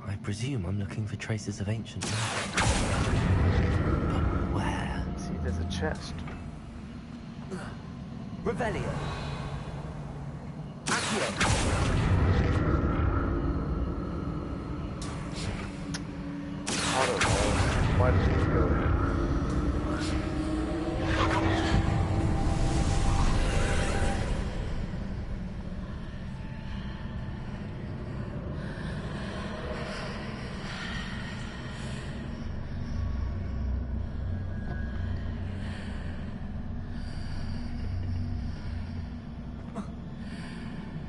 I presume I'm looking for traces of ancient magic. But where? See, there's a chest. Revelio. Accio. I don't know. Why did we go here?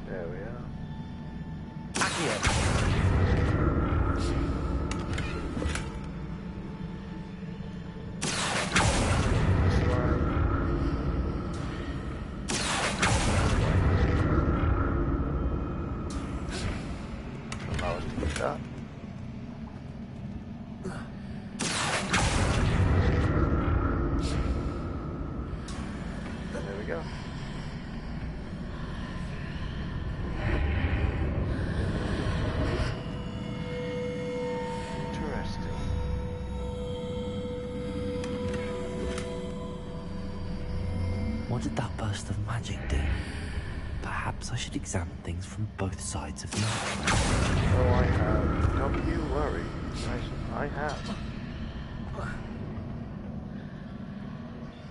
There we are. Accio. This way. Allow us to get that. There we go. Interesting. What did that burst of magic do? Perhaps I should examine things from both sides of the archway. Oh, I have. Don't you worry. I have.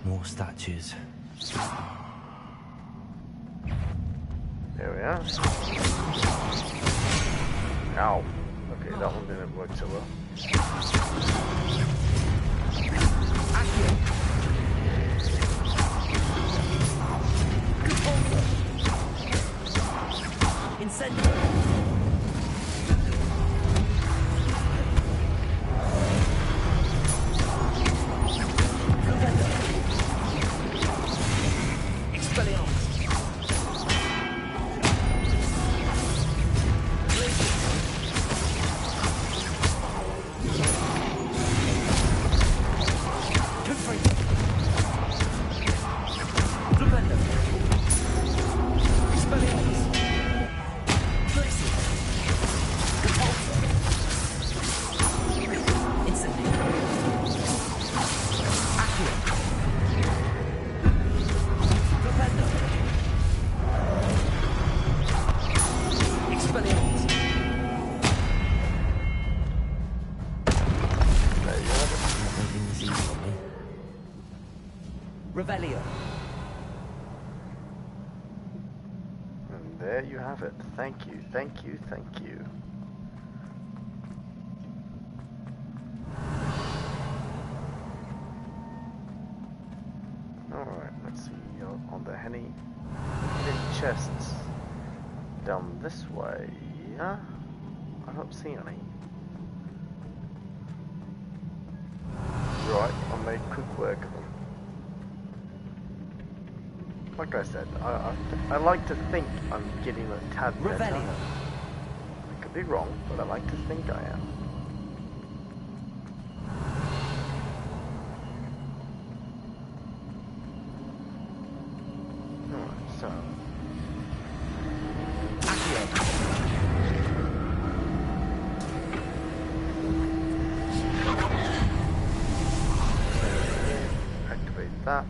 More statues. There we are. Ow. Okay, that one didn't work so well. Incendio. Expelliarmus. Revelio. And there you have it. Thank you, thank you, thank you. Alright, let's see. Are there any hidden chests down this way? Yeah? I don't see any. Right, I made quick work of them. Like I said, I like to think I'm getting a tad better. I could be wrong, but I like to think I am. Alright, so... activate that.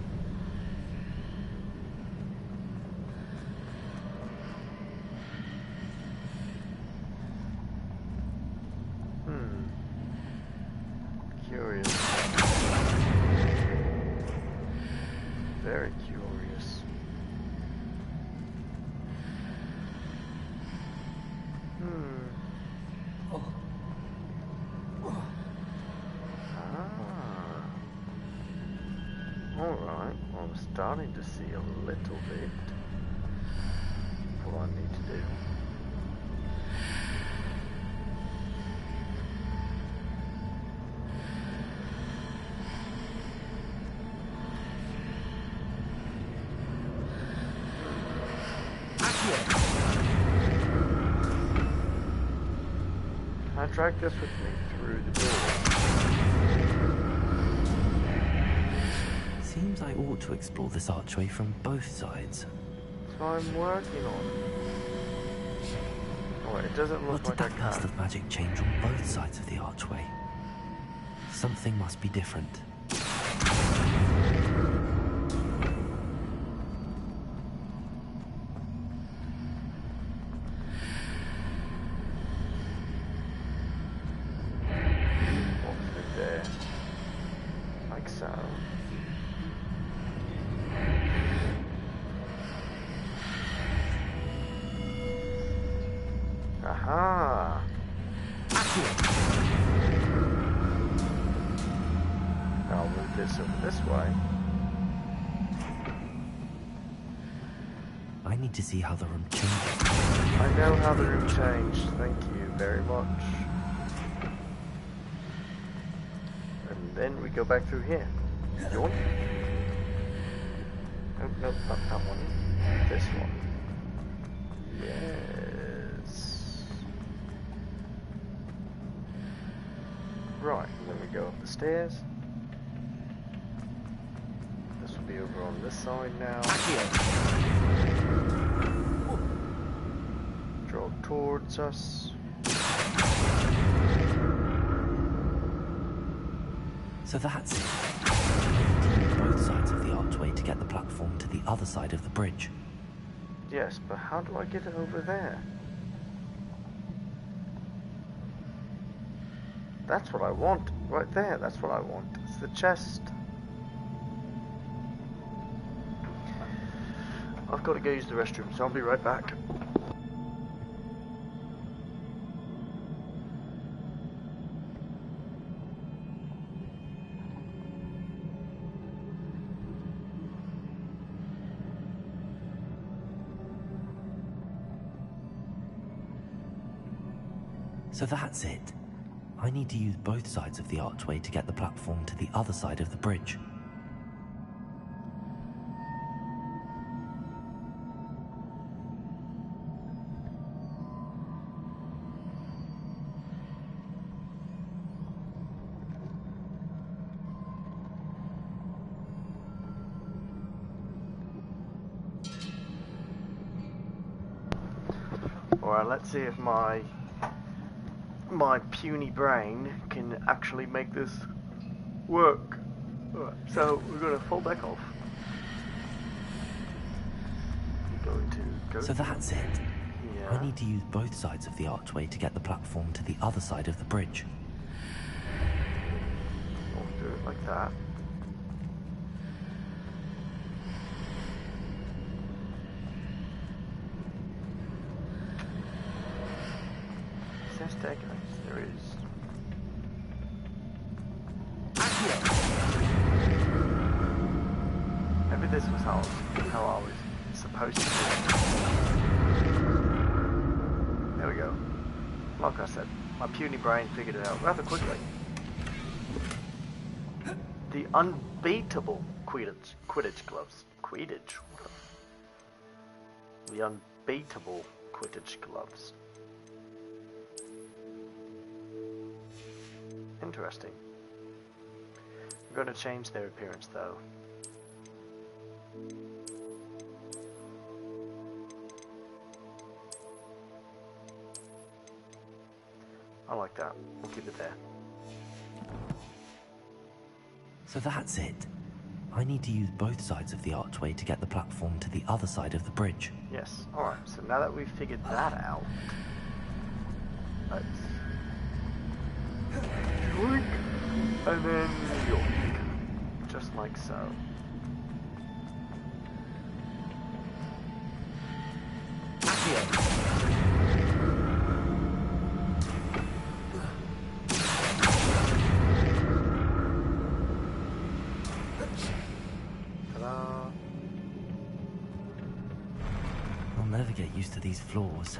Curious. Very curious. starting to see a little bit what I need to do. Can I drag this with me through the door? Seems I ought to explore this archway from both sides. That's what I'm working on. Oh, it doesn't What look did like I that burst can. of magic change on both sides of the archway? Something must be different. Walk through there. Like so. Aha! I'll move this over this way. I need to see how the room changes. I know how the room changed. Thank you very much. And then we go back through here. Yoink. Nope, nope, not that one. This one. Yes. Right, and then we go up the stairs. This will be over on this side now. Draw towards us. So that's it. I need to use both sides of the archway to get the platform to the other side of the bridge. Yes, but how do I get it over there? That's what I want. Right there, that's what I want. It's the chest. I've got to go use the restroom, so I'll be right back. So that's it. I need to use both sides of the archway to get the platform to the other side of the bridge. Alright, let's see if my puny brain can actually make this work. Alright, so we're going to fall back off. We're going to go. So that's it. Yeah. I need to use both sides of the archway to get the platform to the other side of the bridge. We'll do it like that. Is there staircase? There is. Maybe this was how I was supposed to do it. There we go. Like I said, my puny brain figured it out rather quickly. The unbeatable Quidditch gloves. Quidditch? The unbeatable Quidditch gloves. Interesting. I'm going to change their appearance though. I like that. We'll keep it there. So that's it. I need to use both sides of the archway to get the platform to the other side of the bridge. Yes. Alright, so now that we've figured that out, let's yoink, and then yoink. Just like so. Ta-da. never get used to these floors.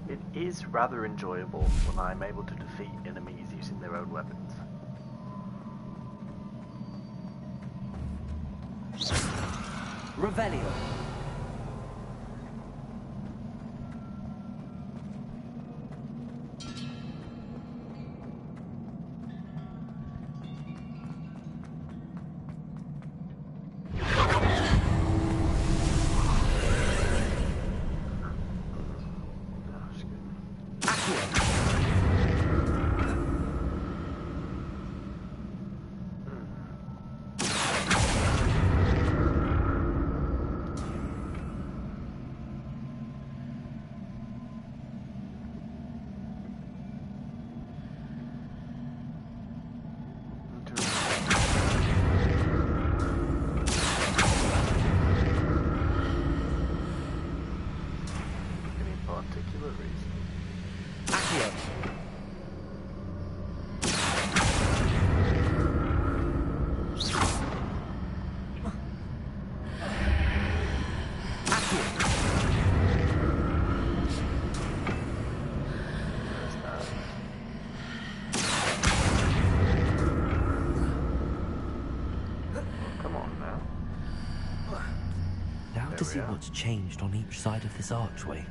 It is rather enjoyable when I'm able to defeat enemies using their own weapons. Revelio. To see what's changed on each side of this archway.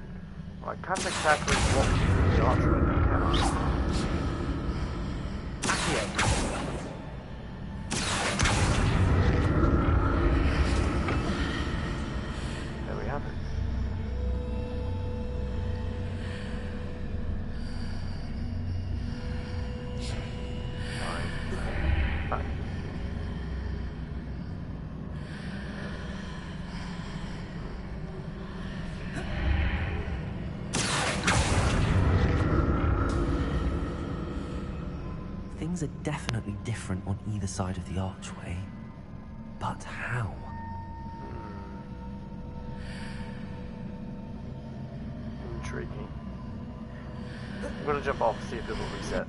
Well, I can't exactly walk through the archway now, can I? There we have it. Back. Things are definitely different on either side of the archway. But how? Intriguing. I'm gonna jump off, see if it will reset.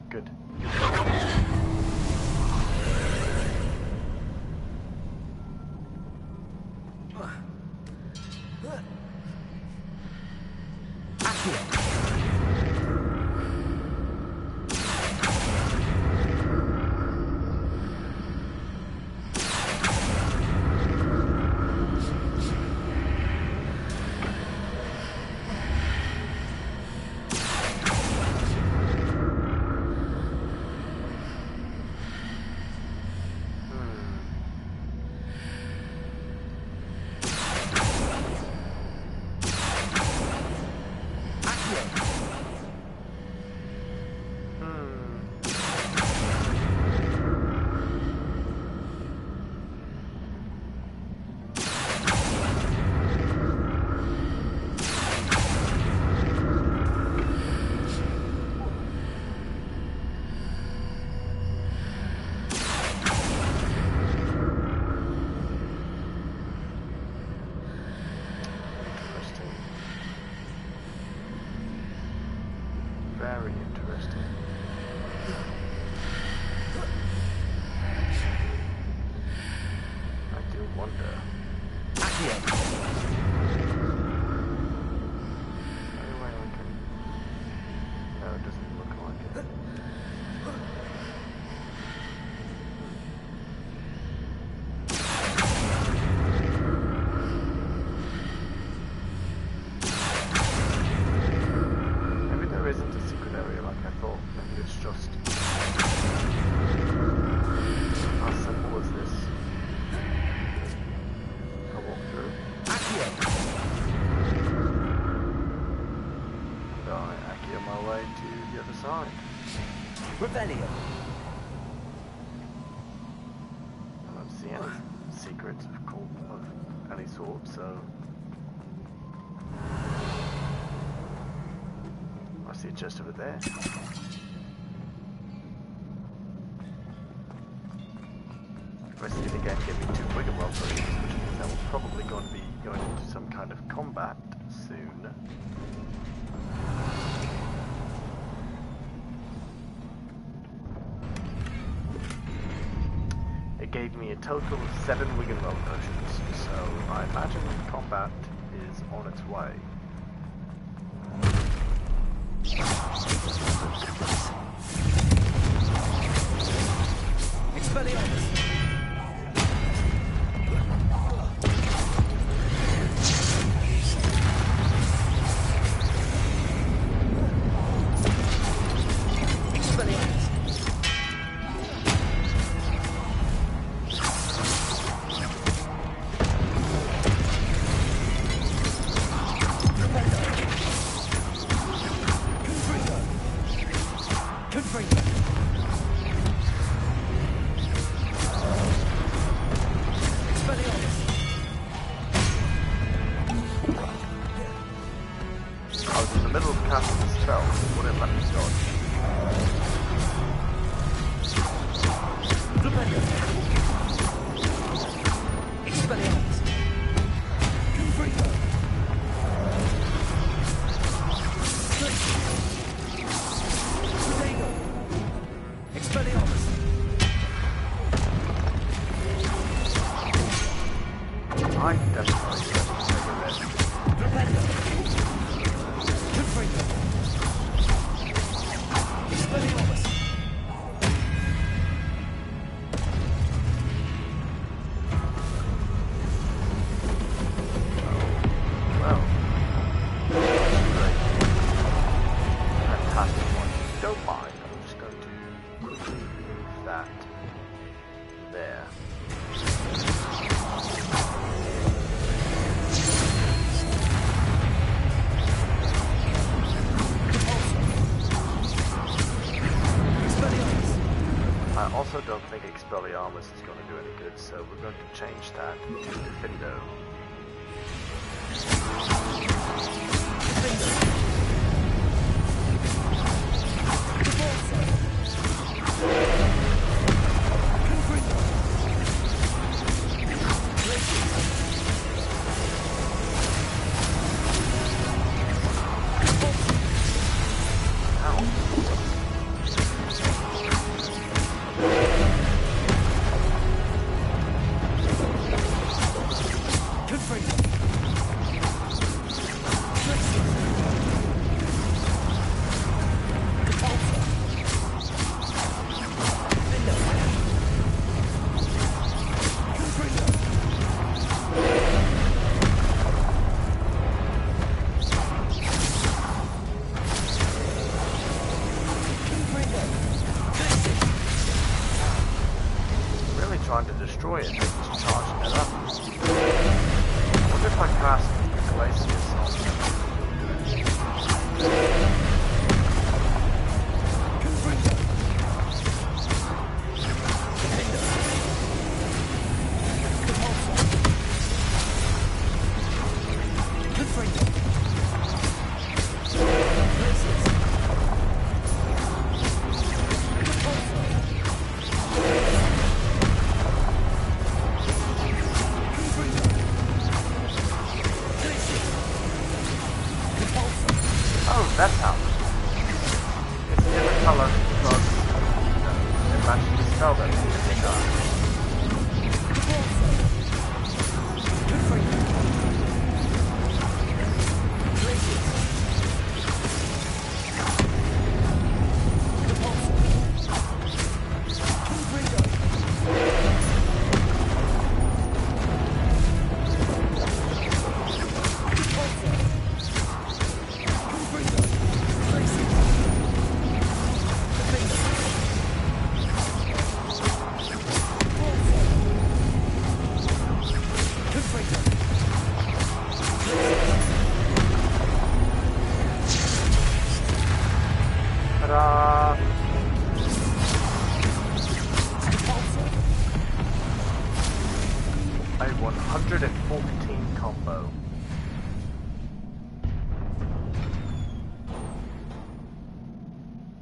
Good. Very interesting. I do wonder. Anyway, we can... No, it doesn't look like it. Maybe there isn't a secret area like I thought. Maybe it's just... How simple is this? I walk through. And I accio my way to the other side. Rebellion. I don't see any secrets of any sort, so... I see a chest over there. The rest of the game gave me 2 Wiggenweld potions, which means that we're probably going to be going into some kind of combat soon. It gave me a total of 7 Wiggenweld potions, so I imagine combat is on its way. Expelliarmus. I was in the middle of casting a spell, it wouldn't let me dodge. Expelliarmus. Expelliarmus. I definitely should take a risk. Expelliarmus. Well, great. Fantastic one. If you don't mind, I'm just going to quickly move that there. I also don't think Expelliarmus is going to do any good, so we're going to change that to Defendo. Trying to destroy it, just charging it up. I wonder if I cast Glacius on that's how. tell us because it managed to spell them. A 114 combo.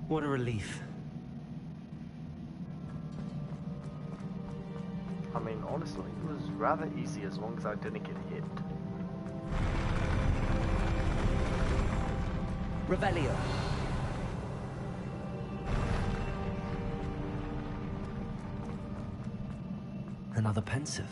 What a relief. I mean, honestly, it was rather easy as long as I didn't get hit. Revelio. Another pensive.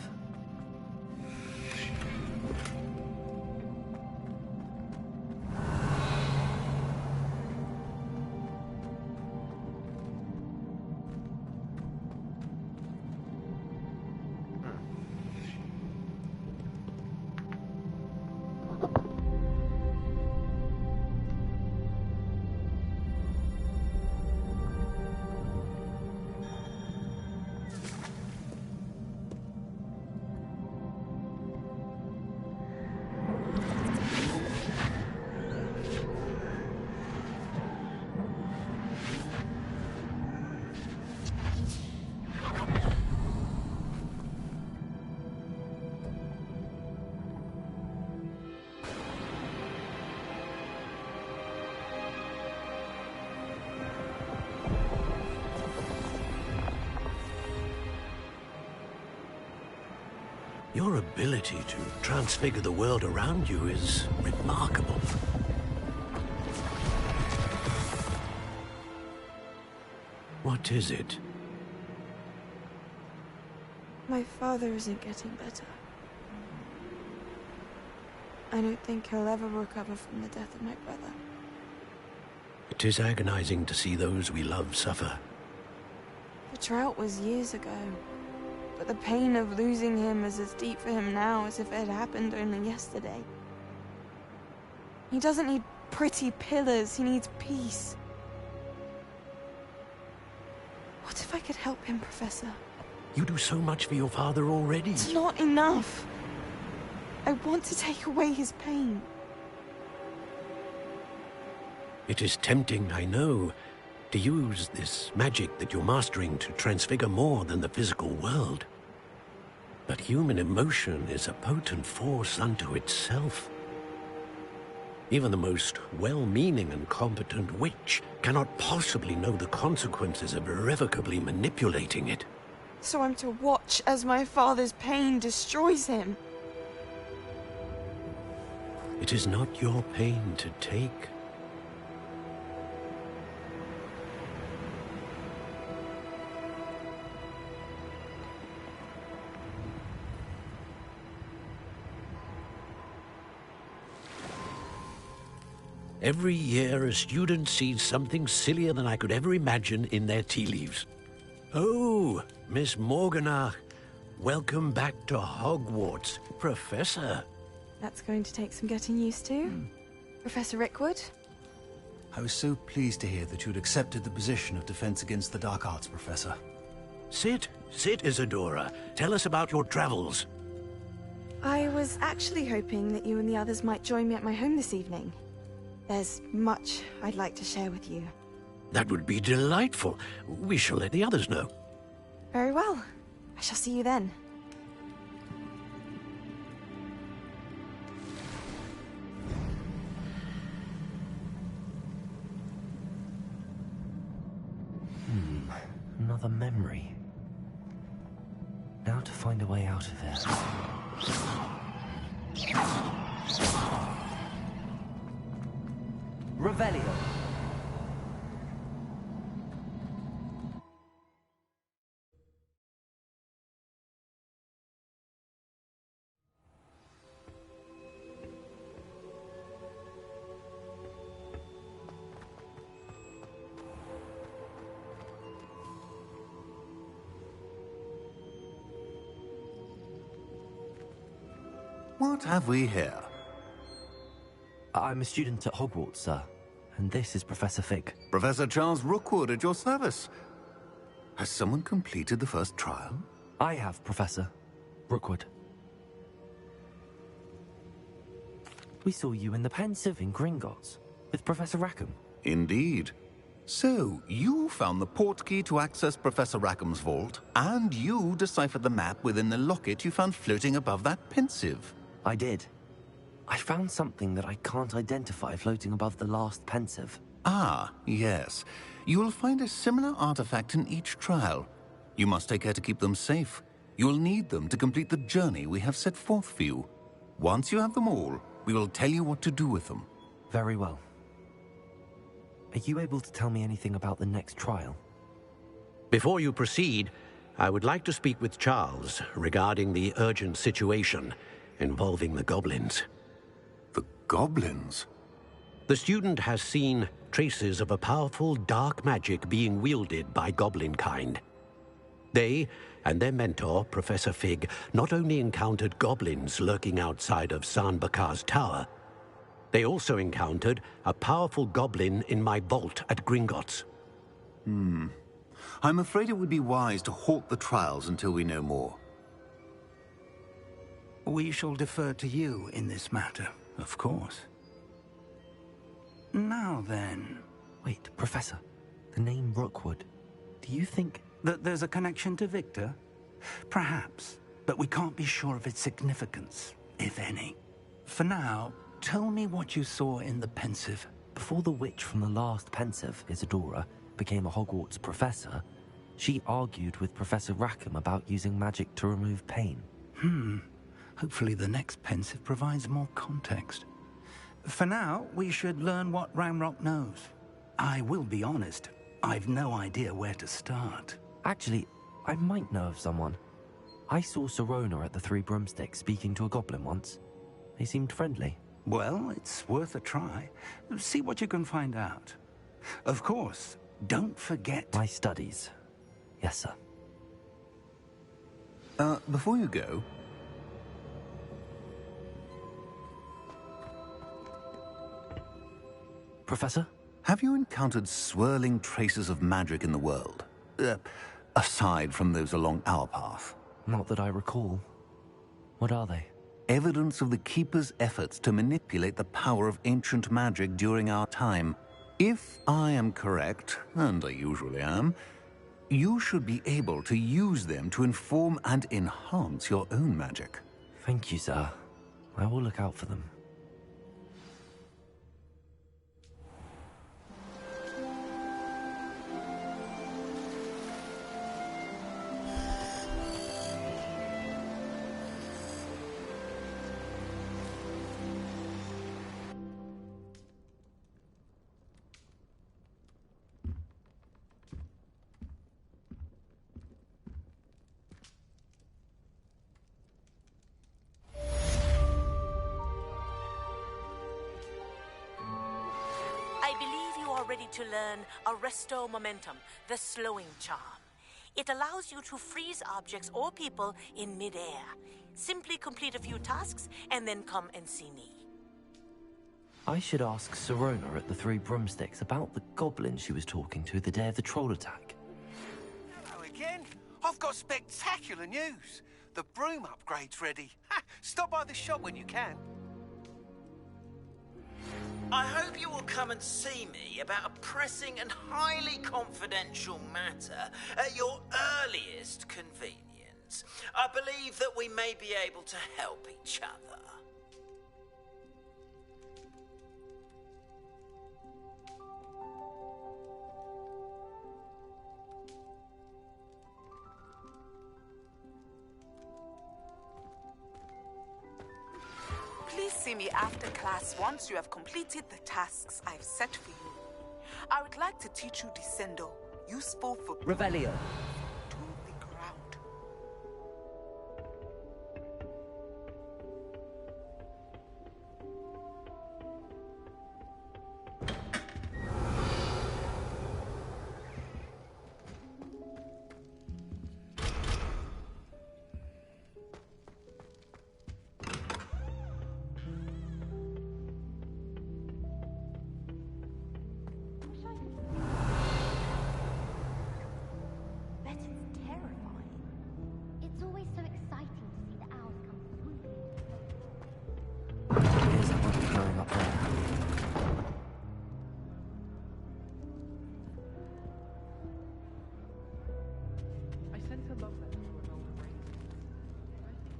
Your ability to transfigure the world around you is remarkable. What is it? My father isn't getting better. I don't think he'll ever recover from the death of my brother. It is agonizing to see those we love suffer. The drought was years ago. But the pain of losing him is as deep for him now as if it had happened only yesterday. He doesn't need pretty pillars, he needs peace. What if I could help him, Professor? You do so much for your father already. It's not enough. I want to take away his pain. It is tempting, I know, to use this magic that you're mastering to transfigure more than the physical world. But human emotion is a potent force unto itself. Even the most well-meaning and competent witch cannot possibly know the consequences of irrevocably manipulating it. So I'm to watch as my father's pain destroys him. It is not your pain to take. Every year, a student sees something sillier than I could ever imagine in their tea leaves. Oh, Miss Morganach, welcome back to Hogwarts, Professor. That's going to take some getting used to. Professor Rickwood? I was so pleased to hear that you'd accepted the position of Defense Against the Dark Arts, Professor. Sit, Isadora. Tell us about your travels. I was actually hoping that you and the others might join me at my home this evening. There's much I'd like to share with you. That would be delightful. We shall let the others know. Very well. I shall see you then. Another memory. Now to find a way out of it. Revelio. What have we here? I'm a student at Hogwarts, sir. And this is Professor Fig. Professor Charles Rookwood at your service. Has someone completed the first trial? I have, Professor Rookwood. We saw you in the Pensive in Gringotts with Professor Rackham. Indeed. So, you found the portkey to access Professor Rackham's vault, and you deciphered the map within the locket you found floating above that Pensive. I did. I found something that I can't identify floating above the last Pensive. Ah, yes. You will find a similar artifact in each trial. You must take care to keep them safe. You will need them to complete the journey we have set forth for you. Once you have them all, we will tell you what to do with them. Very well. Are you able to tell me anything about the next trial? Before you proceed, I would like to speak with Charles regarding the urgent situation involving the goblins. The goblins? The student has seen traces of a powerful dark magic being wielded by goblin kind. They and their mentor, Professor Fig, not only encountered goblins lurking outside of San Bakar's tower, they also encountered a powerful goblin in my vault at Gringotts. I'm afraid it would be wise to halt the trials until we know more. We shall defer to you in this matter, of course. Now then... Wait, Professor. The name Rookwood. Do you think... that there's a connection to Victor? Perhaps, but we can't be sure of its significance, if any. For now, tell me what you saw in the Pensive. Before the witch from the last Pensive, Isadora, became a Hogwarts professor, she argued with Professor Rackham about using magic to remove pain. Hopefully the next Pensive provides more context. For now, we should learn what Ramrock knows. I will be honest, I've no idea where to start. Actually, I might know of someone. I saw Sirona at the Three Broomsticks speaking to a goblin once. They seemed friendly. Well, it's worth a try. See what you can find out. Of course, don't forget... my studies. Yes, sir. Before you go... Professor? Have you encountered swirling traces of magic in the world? Aside from those along our path? Not that I recall. What are they? Evidence of the Keeper's efforts to manipulate the power of ancient magic during our time. If I am correct, and I usually am, you should be able to use them to inform and enhance your own magic. Thank you, sir. I will look out for them. Ready to learn Arresto Momentum, the slowing charm. It allows you to freeze objects or people in midair. Simply complete a few tasks and then come and see me. I should ask Sirona at the Three Broomsticks about the goblin she was talking to the day of the troll attack. Hello again. I've got spectacular news. The broom upgrade's ready. Stop by the shop when you can. I hope you will come and see me about a pressing and highly confidential matter at your earliest convenience. I believe that we may be able to help each other. Please see me after class once you have completed the tasks I've set for you. I would like to teach you Descendo, useful for... Revelio. To the ground. Bet it's terrifying. It's always so exciting to see the owls come swooping into the Here's a body growing up there. I sent a love letter to an old acquaintance. I think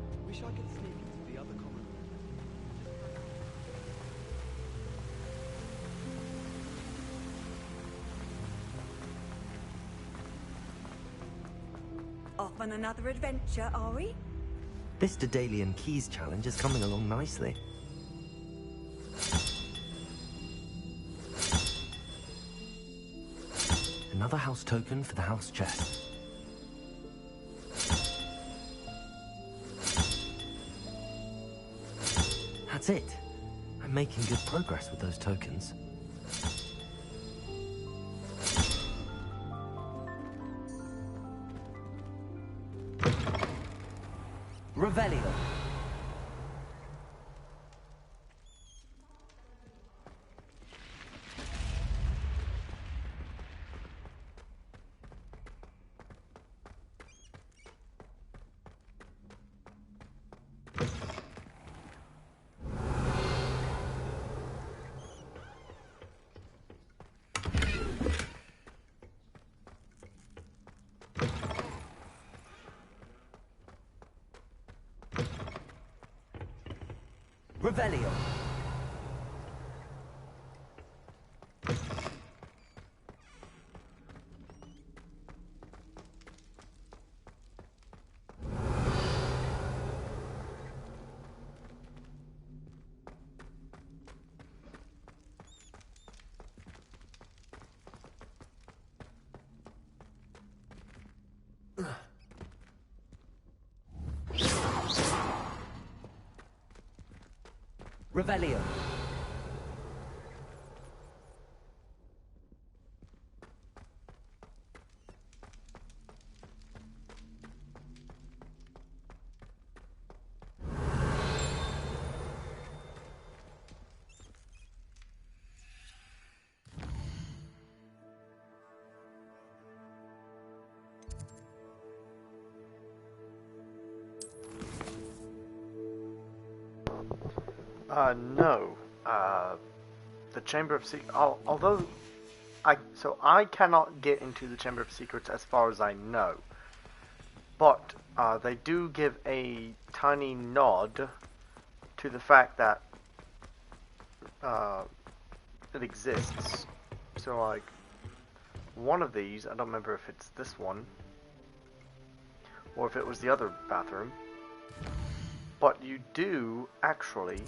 she wish I could sneak into the other common room. Off on another adventure, are we? This Daedalian Keys challenge is coming along nicely. Another house token for the house chest. That's it. I'm making good progress with those tokens. Revelio. Revelio. Revelio. No. The Chamber of Secrets. Although, I cannot get into the Chamber of Secrets as far as I know. But they do give a tiny nod to the fact that it exists. So, like, one of these, I don't remember if it's this one or if it was the other bathroom. But you do actually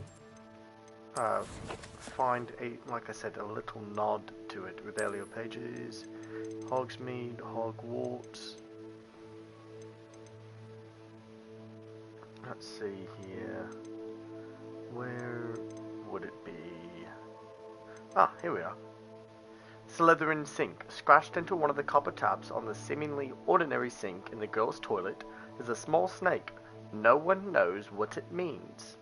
find like I said, a little nod to it. Revelio pages, Hogsmeade, Hogwarts. Let's see here. Where would it be? Ah, here we are. Slytherin sink. Scratched into one of the copper taps on the seemingly ordinary sink in the girls' toilet is a small snake. No one knows what it means.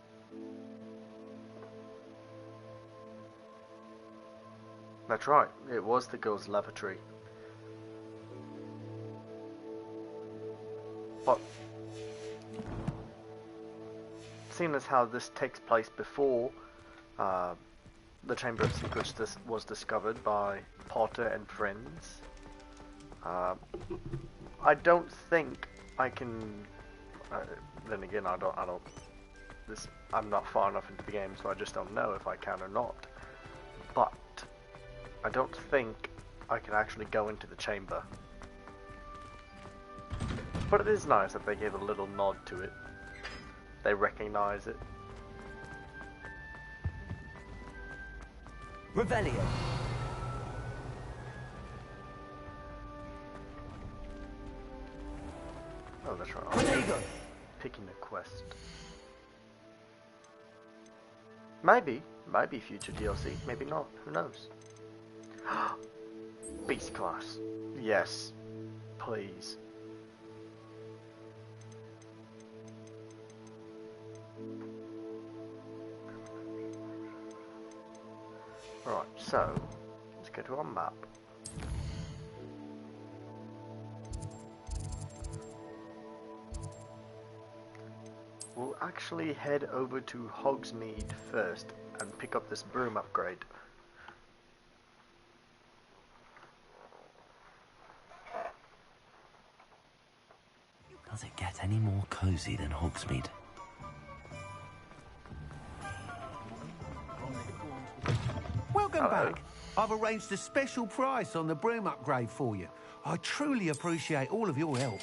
That's right, it was the girls' lavatory. But seeing as how this takes place before the Chamber of Secrets was discovered by Potter and friends, I don't think I can. Then again, I don't. I'm not far enough into the game, so I just don't know if I can or not. But I don't think I can actually go into the chamber. But it is nice that they gave a little nod to it. They recognize it. Revelio. Oh, that's right. Picking a quest. Maybe future DLC, maybe not, who knows. Beast class. Yes. Please. Right, so let's go to our map. We'll actually head over to Hogsmeade first and pick up this broom upgrade. Does it get any more cozy than Hogsmeade? Welcome back. I've arranged a special price on the broom upgrade for you. I truly appreciate all of your help.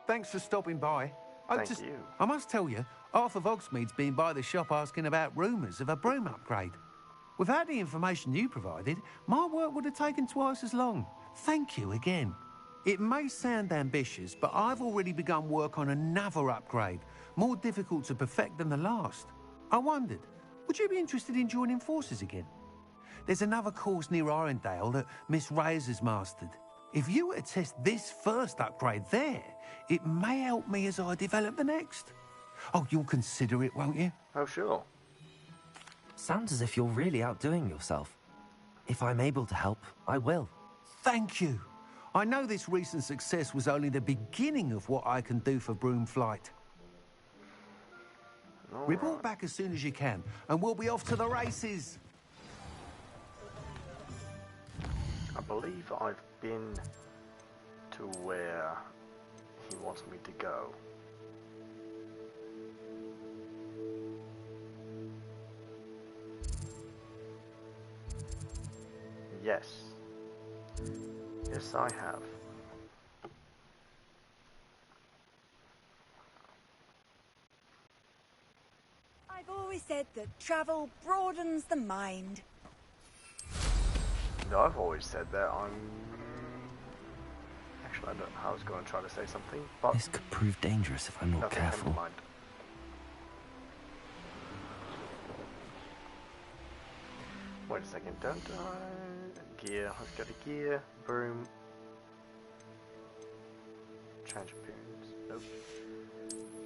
Thanks for stopping by. Thank you. I must tell you, half of Hogsmeade's been by the shop asking about rumours of a broom upgrade. Without the information you provided, my work would have taken twice as long. Thank you again. It may sound ambitious, but I've already begun work on another upgrade, more difficult to perfect than the last. I wondered, would you be interested in joining forces again? There's another course near Arendelle that Miss Reyes has mastered. If you were to test this first upgrade there, it may help me as I develop the next. Oh, you'll consider it, won't you? Oh, sure. Sounds as if you're really outdoing yourself. If I'm able to help, I will. Thank you. I know this recent success was only the beginning of what I can do for Broomflight. Report back as soon as you can, and we'll be off to the races. I believe I've been to where he wants me to go. Yes. Yes, I have. I've always said that travel broadens the mind. No, I've always said that. Actually, I was going to try to say something, but this could prove dangerous if I'm not careful. Never mind. Wait a second, don't I? Gear, let's go to gear, broom. Change appearance, nope.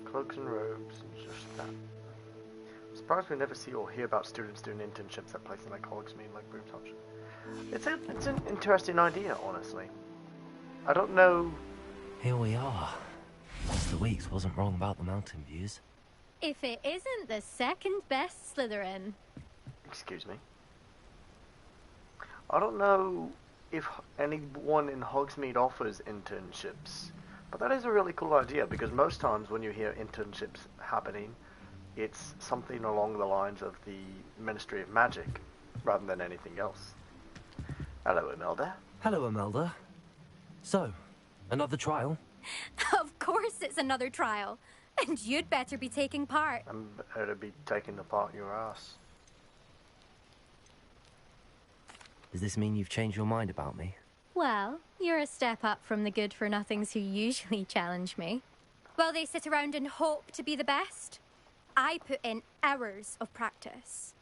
Cloaks and robes, and just that. I'm surprised we never see or hear about students doing internships at places like Hogsmeade, like Broom Touch. It's an interesting idea, honestly. I don't know. Here we are. Mr. Weeks wasn't wrong about the mountain views. If it isn't the second best Slytherin. Excuse me. I don't know if anyone in Hogsmeade offers internships, but that is a really cool idea because most times when you hear internships happening, it's something along the lines of the Ministry of Magic rather than anything else. Hello, Imelda. Hello, Imelda. So, another trial? Of course it's another trial. And you'd better be taking part. I'm better be taking apart your ass. Does this mean you've changed your mind about me? Well, you're a step up from the good-for-nothings who usually challenge me. While they sit around and hope to be the best, I put in hours of practice.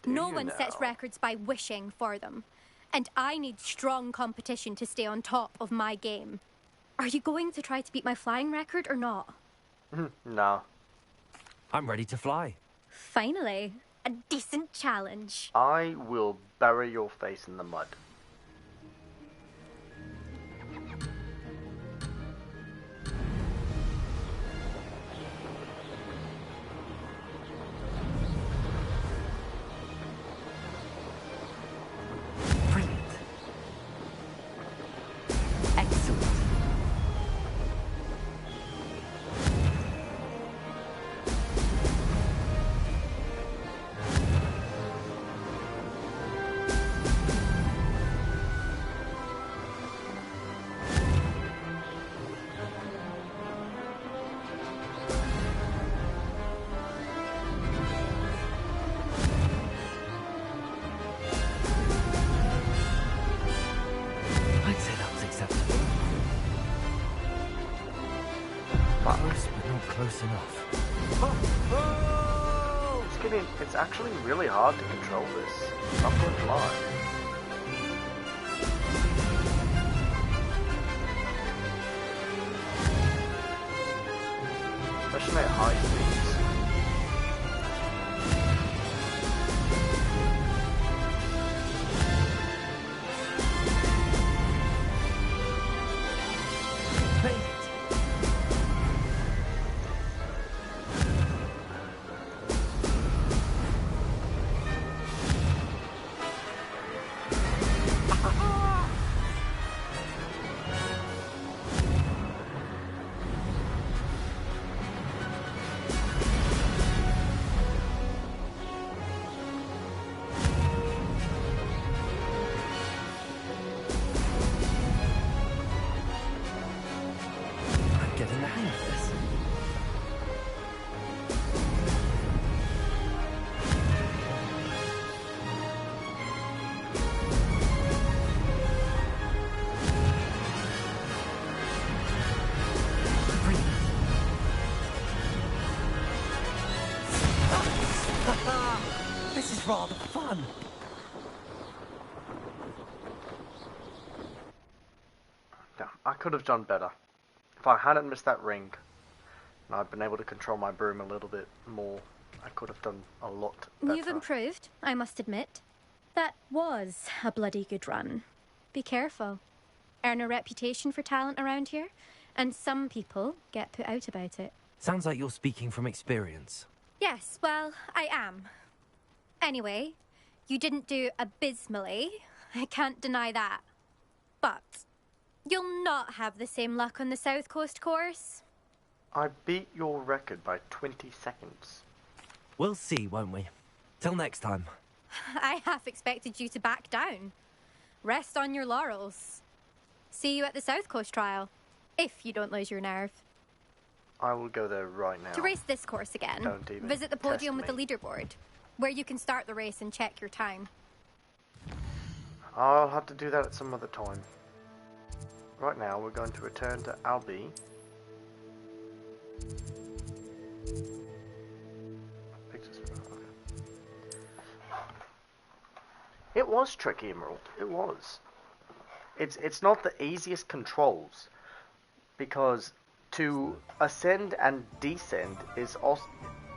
No one sets records by wishing for them. And I need strong competition to stay on top of my game. Are you going to try to beat my flying record or not? No. I'm ready to fly. Finally, a decent challenge. I will bury your face in the mud. close enough. It's actually really hard to control this. I'm not going to lie. Especially at high speeds. Getting the hang of this. This is rather fun. Yeah, I could have done better. If I hadn't missed that ring, and I'd been able to control my broom a little bit more, I could have done a lot better. You've improved, I must admit. That was a bloody good run. Be careful. Earn a reputation for talent around here, and some people get put out about it. Sounds like you're speaking from experience. Yes, well, I am. Anyway, you didn't do abysmally. I can't deny that. But you'll not have the same luck on the South Coast course. I beat your record by 20 seconds. We'll see, won't we? Till next time. I half expected you to back down. Rest on your laurels. See you at the South Coast trial, if you don't lose your nerve. I will go there right now. To race this course again, Don't even visit the podium with test the leaderboard, where you can start the race and check your time. I'll have to do that at some other time. Right now, we're going to return to Albie. It was tricky, Emerald. It was. It's not the easiest controls, because to ascend and descend is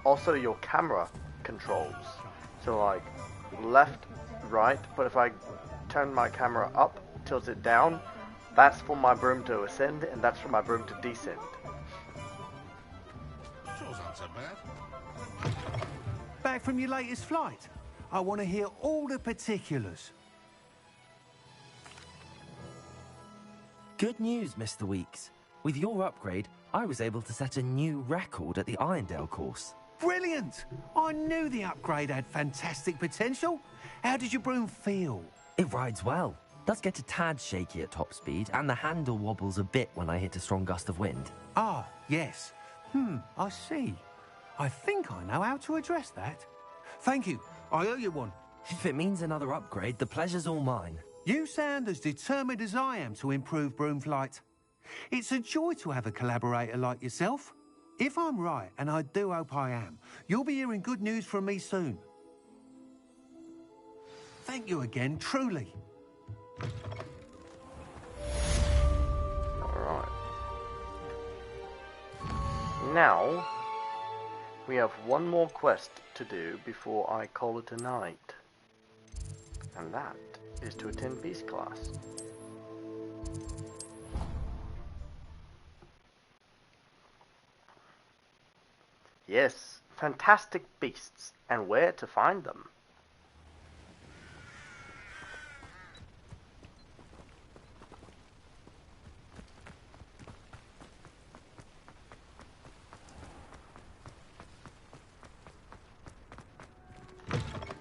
also your camera controls. So like left, right, but if I turn my camera up, tilt it down, that's for my broom to ascend and that's for my broom to descend. Sure not so bad. Back from your latest flight? I want to hear all the particulars. Good news, Mr. Weeks. With your upgrade, I was able to set a new record at the Irondale course. Brilliant! I knew the upgrade had fantastic potential. How did your broom feel? It rides well. Does get a tad shaky at top speed, and the handle wobbles a bit when I hit a strong gust of wind. Ah, yes. I see. I think I know how to address that. Thank you. I owe you one. If it means another upgrade, the pleasure's all mine. You sound as determined as I am to improve broom flight. It's a joy to have a collaborator like yourself. If I'm right, and I do hope I am, you'll be hearing good news from me soon. Thank you again, truly. Alright. Now, we have one more quest to do before I call it a night. And that is to attend Beast class. Yes, fantastic beasts, and where to find them.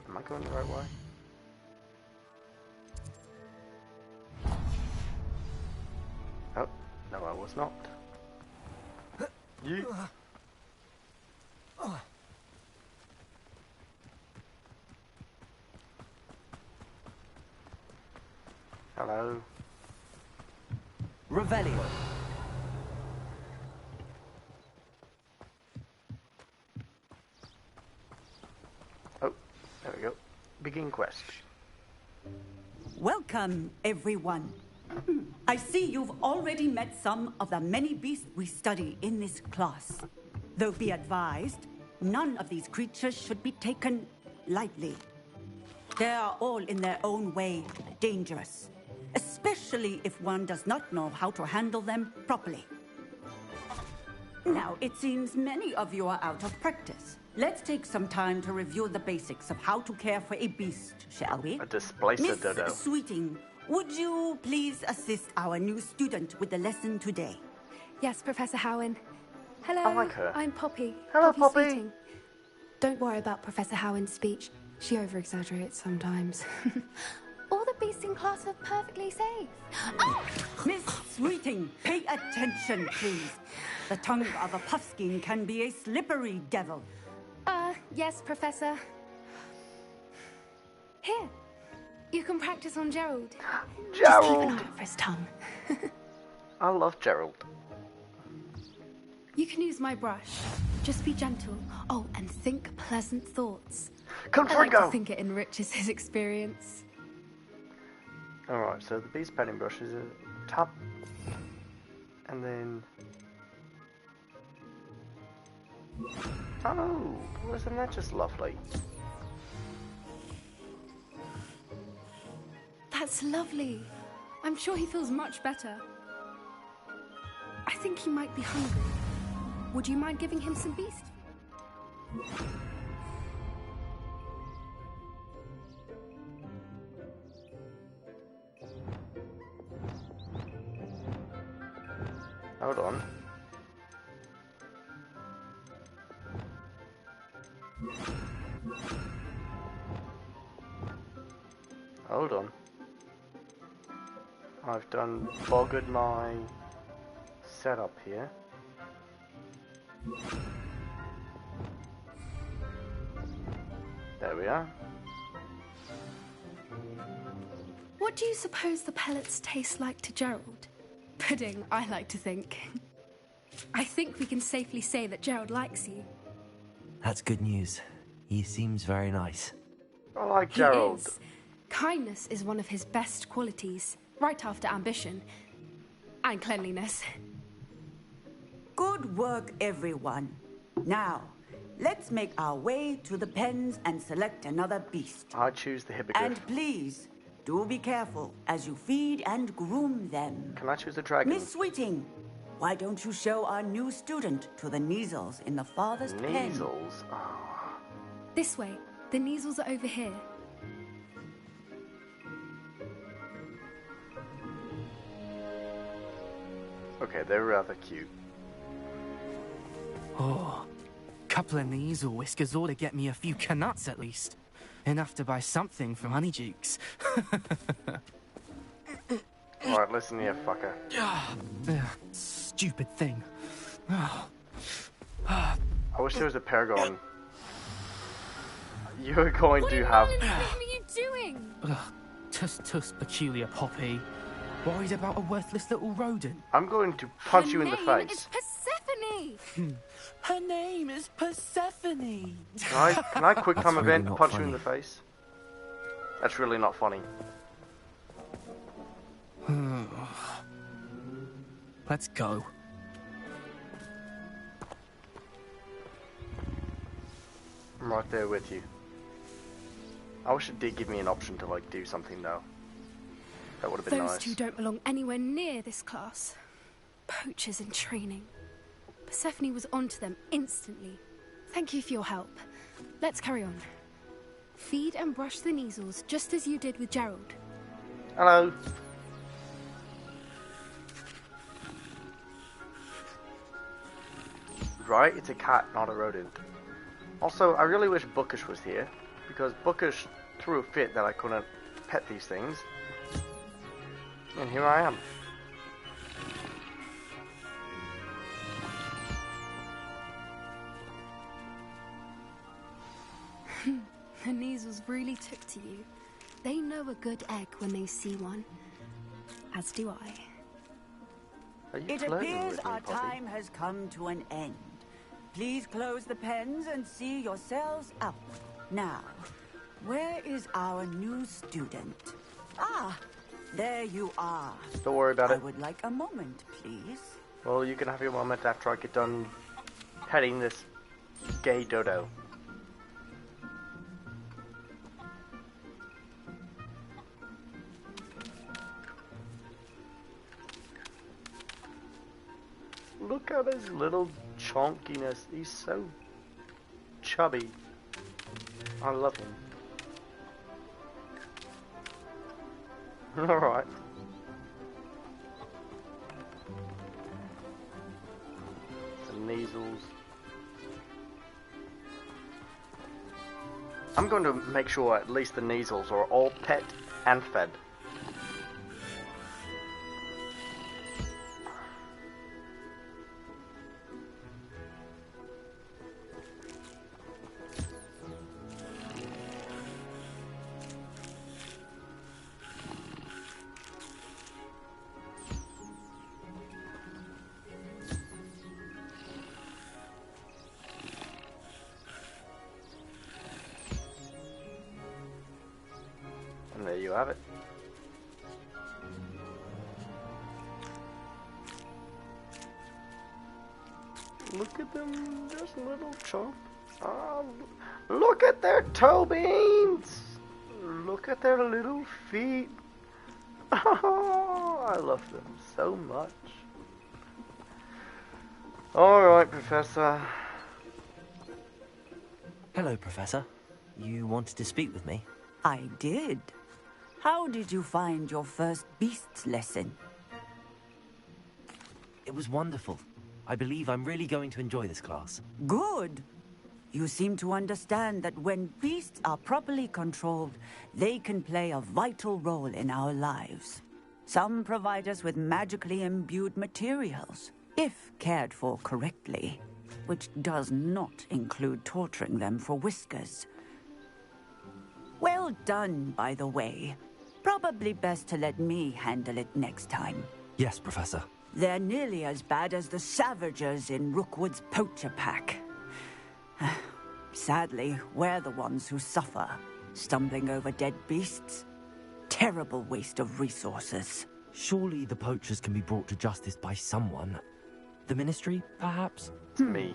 Am I going the right way? Oh, no, I was not. You. Hello. Revelio. begin quest. Welcome, everyone. I see you've already met some of the many beasts we study in this class. Though be advised, none of these creatures should be taken lightly. They are all in their own way dangerous, especially if one does not know how to handle them properly. Now, it seems many of you are out of practice. Let's take some time to review the basics of how to care for a beast, shall we? A displacer dodo. Miss Sweeting, would you please assist our new student with the lesson today? Yes, Professor Howen. Hello, I like her. I'm Poppy. Hello, Poppy. Sweeting. Don't worry about Professor Howen's speech. She over-exaggerates sometimes. All the beasts in class are perfectly safe. Oh! Miss Sweeting, pay attention, please. The tongue of a puffskein can be a slippery devil. Yes, Professor. Here, you can practice on Gerald. Just keep an eye out for his tongue. I love Gerald. You can use my brush. Just be gentle. Oh, and think pleasant thoughts. I like to think it enriches his experience. Alright, so the beast petting brush is a tap. And then... Oh, wasn't that just lovely? That's lovely. I'm sure he feels much better. I think he might be hungry. Would you mind giving him some beast? Hold on. Hold on. I've done boggered my setup here. There we are. What do you suppose the pellets taste like to Gerald? Pudding, I like to think. I think we can safely say that Gerald likes you. That's good news. He seems very nice. I like He Gerald. is. Kindness is one of his best qualities, right after ambition and cleanliness. Good work, everyone. Now, let's make our way to the pens and select another beast. I choose the hippogriff. And please, do be careful as you feed and groom them. Can I choose a dragon? Miss Sweeting, why don't you show our new student to the Neasels in the farthest pen? Neasels? Oh. This way. The Neasels are over here. Okay, they're rather cute. Oh, couple of Neasel whiskers ought to get me a few canuts at least. Enough to buy something from Honeydukes. Alright, listen here, fucker. Stupid thing. I wish there was a Paragon. You're going to have... What are you doing? Tuss, peculiar Poppy. Worried about a worthless little rodent. I'm going to punch you in the Her name face. is Persephone. Her name is Persephone. Can I quick time really event not punch funny. you in the face? That's really not funny. Let's go. I'm right there with you. I wish it did give me an option to like do something though. That would have been Those nice. two don't belong anywhere near this class. Poachers in training. Persephone was onto them instantly. Thank you for your help. Let's carry on. Feed and brush the Neasels just as you did with Gerald. Hello. Right, it's a cat, not a rodent. Also, I really wish Bookish was here, because Bookish threw a fit that I couldn't pet these things. And here I am. The Neasels really took to you. They know a good egg when they see one. As do I. Are you It flirting appears with me, our Poppy? time has come to an end. Please close the pens and see yourselves out. Now, where is our new student? Ah, there you are. Don't worry about it. I would like a moment, please. Well, you can have your moment after I get done petting this gay dodo. Look at his little chonkiness. He's so chubby. I love him. Alright. The measles. I'm going to make sure at least the measles are all pet and fed. And there you have it. Look at them, just little chomp. Oh, look at their toe beans. Look at their little feet. Oh, I love them so much. Alright, Professor. Hello, Professor. You wanted to speak with me? I did. How did you find your first beasts lesson? It was wonderful. I believe I'm really going to enjoy this class. Good. You seem to understand that when beasts are properly controlled, they can play a vital role in our lives. Some provide us with magically imbued materials, if cared for correctly, which does not include torturing them for whiskers. Well done, by the way. Probably best to let me handle it next time. Yes, Professor. They're nearly as bad as the Savagers in Rookwood's poacher pack. Sadly, we're the ones who suffer, stumbling over dead beasts. Terrible waste of resources. Surely the poachers can be brought to justice by someone. The Ministry, perhaps? Me.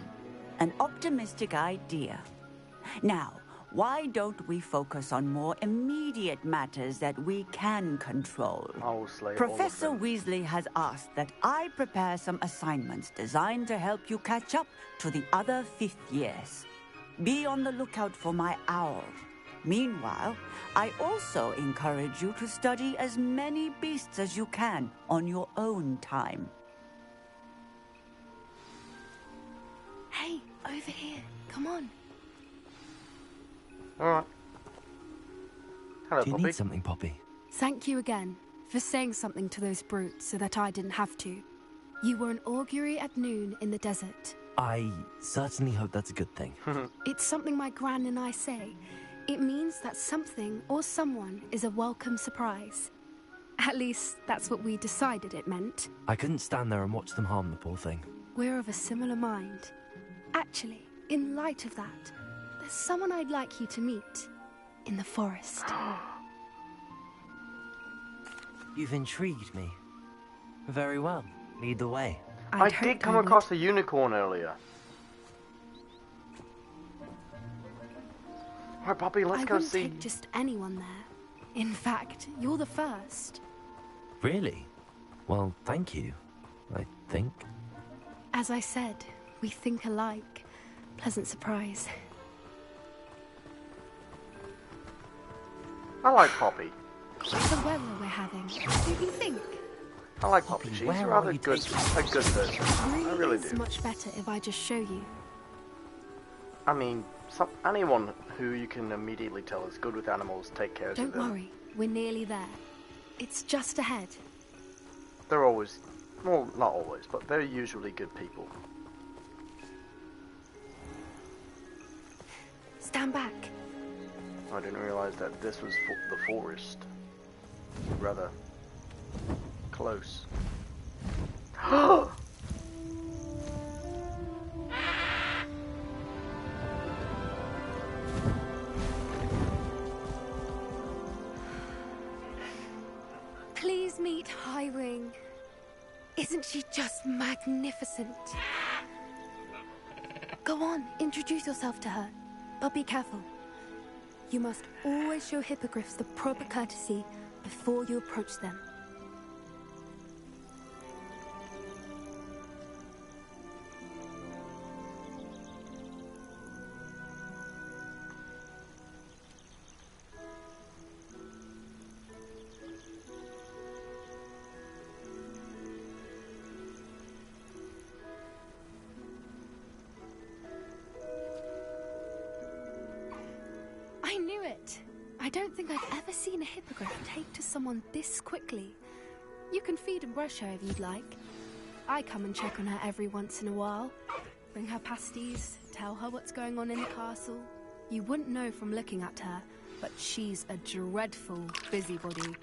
An optimistic idea. Now, why don't we focus on more immediate matters that we can control? Professor Weasley has asked that I prepare some assignments designed to help you catch up to the other 5th years. Be on the lookout for my owl. Meanwhile, I also encourage you to study as many beasts as you can on your own time. Hey, over here. Come on. Alright. Hello, Do you Poppy. need something, Poppy? Thank you again for saying something to those brutes so that I didn't have to. You were an augury at noon in the desert. I certainly hope that's a good thing. It's something my gran and I say. It means that something or someone is a welcome surprise. At least, that's what we decided it meant. I couldn't stand there and watch them harm the poor thing. We're of a similar mind. Actually, in light of that, there's someone I'd like you to meet. In the forest. You've intrigued me. Very well. Lead the way. I did come across a unicorn earlier. Alright, Poppy, let's go see. I wouldn't take just anyone there. In fact, you're the first. Really? Well, thank you, I think. As I said, we think alike. Pleasant surprise. I like Poppy. The weather we're having, don't you think? I like Poppy. She's rather good, a good person. I really It's do. much better if I just show you. I mean, anyone who you can immediately tell is good with animals, take care of them. Don't worry, we're nearly there. It's just ahead. They're always, well, not always, but they're usually good people. Stand back. I didn't realize that this was the forest. Rather close. Please meet Highwing. Isn't she just magnificent? Go on, introduce yourself to her. But be careful. You must always show hippogriffs the proper courtesy before you approach them. I knew it. I don't think I've ever seen a hippogriff take to someone this quickly. You can feed and brush her if you'd like. I come and check on her every once in a while. Bring her pasties, tell her what's going on in the castle. You wouldn't know from looking at her, but she's a dreadful busybody.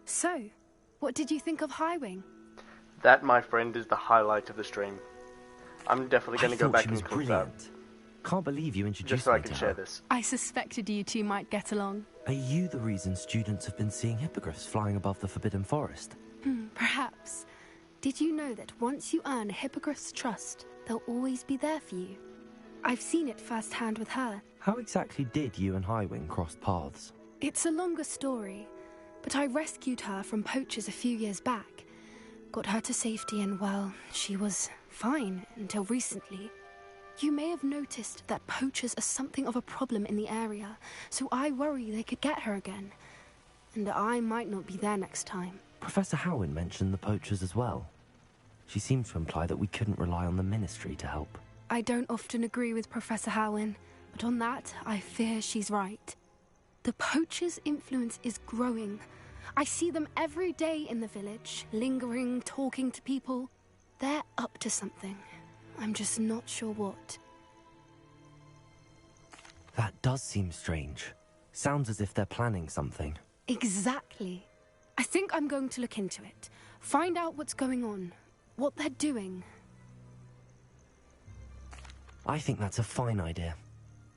So, what did you think of Highwing? That, my friend, is the highlight of the stream. I'm definitely going to go back and clip that. Can't believe you introduced just so I me can to share her. this. I suspected you two might get along. Are you the reason students have been seeing hippogriffs flying above the Forbidden Forest? Perhaps. Did you know that once you earn a hippogriff's trust, they'll always be there for you? I've seen it firsthand with her. How exactly did you and Highwing cross paths? It's a longer story, but I rescued her from poachers a few years back. Got her to safety and, well, she was fine until recently. You may have noticed that poachers are something of a problem in the area, so I worry they could get her again. And I might not be there next time. Professor Howin mentioned the poachers as well. She seemed to imply that we couldn't rely on the Ministry to help. I don't often agree with Professor Howin, but on that, I fear she's right. The poachers' influence is growing. I see them every day in the village, lingering, talking to people. They're up to something. I'm just not sure what. That does seem strange. Sounds as if they're planning something. Exactly. I think I'm going to look into it. Find out what's going on. What they're doing. I think that's a fine idea.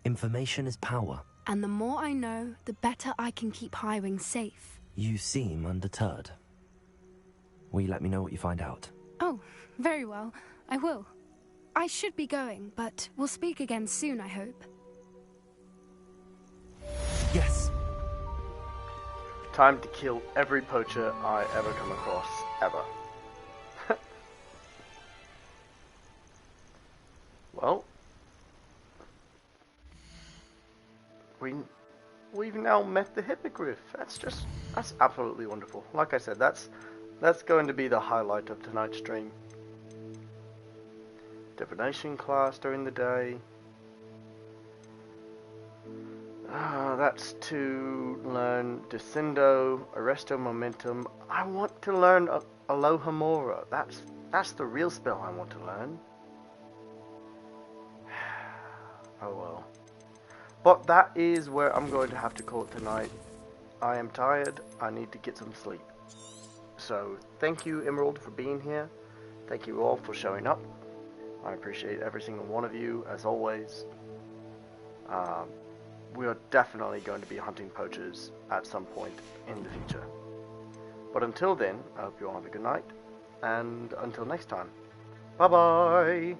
Information is power. And the more I know, the better I can keep Highwing safe. You seem undeterred. Will you let me know what you find out? Oh, very well. I will. I should be going, but we'll speak again soon, I hope. Yes. Time to kill every poacher I ever come across, ever. Well, we've now met the hippogriff. That's absolutely wonderful. Like I said, that's going to be the highlight of tonight's stream. Divination class during the day. That's to learn Descendo, Arresto Momentum. I want to learn Alohomora. That's the real spell I want to learn. Oh well. But that is where I'm going to have to call it tonight. I am tired. I need to get some sleep. So thank you, Emerald, for being here. Thank you all for showing up. I appreciate every single one of you, as always. We are definitely going to be hunting poachers at some point in the future. But until then, I hope you all have a good night. And until next time, bye-bye!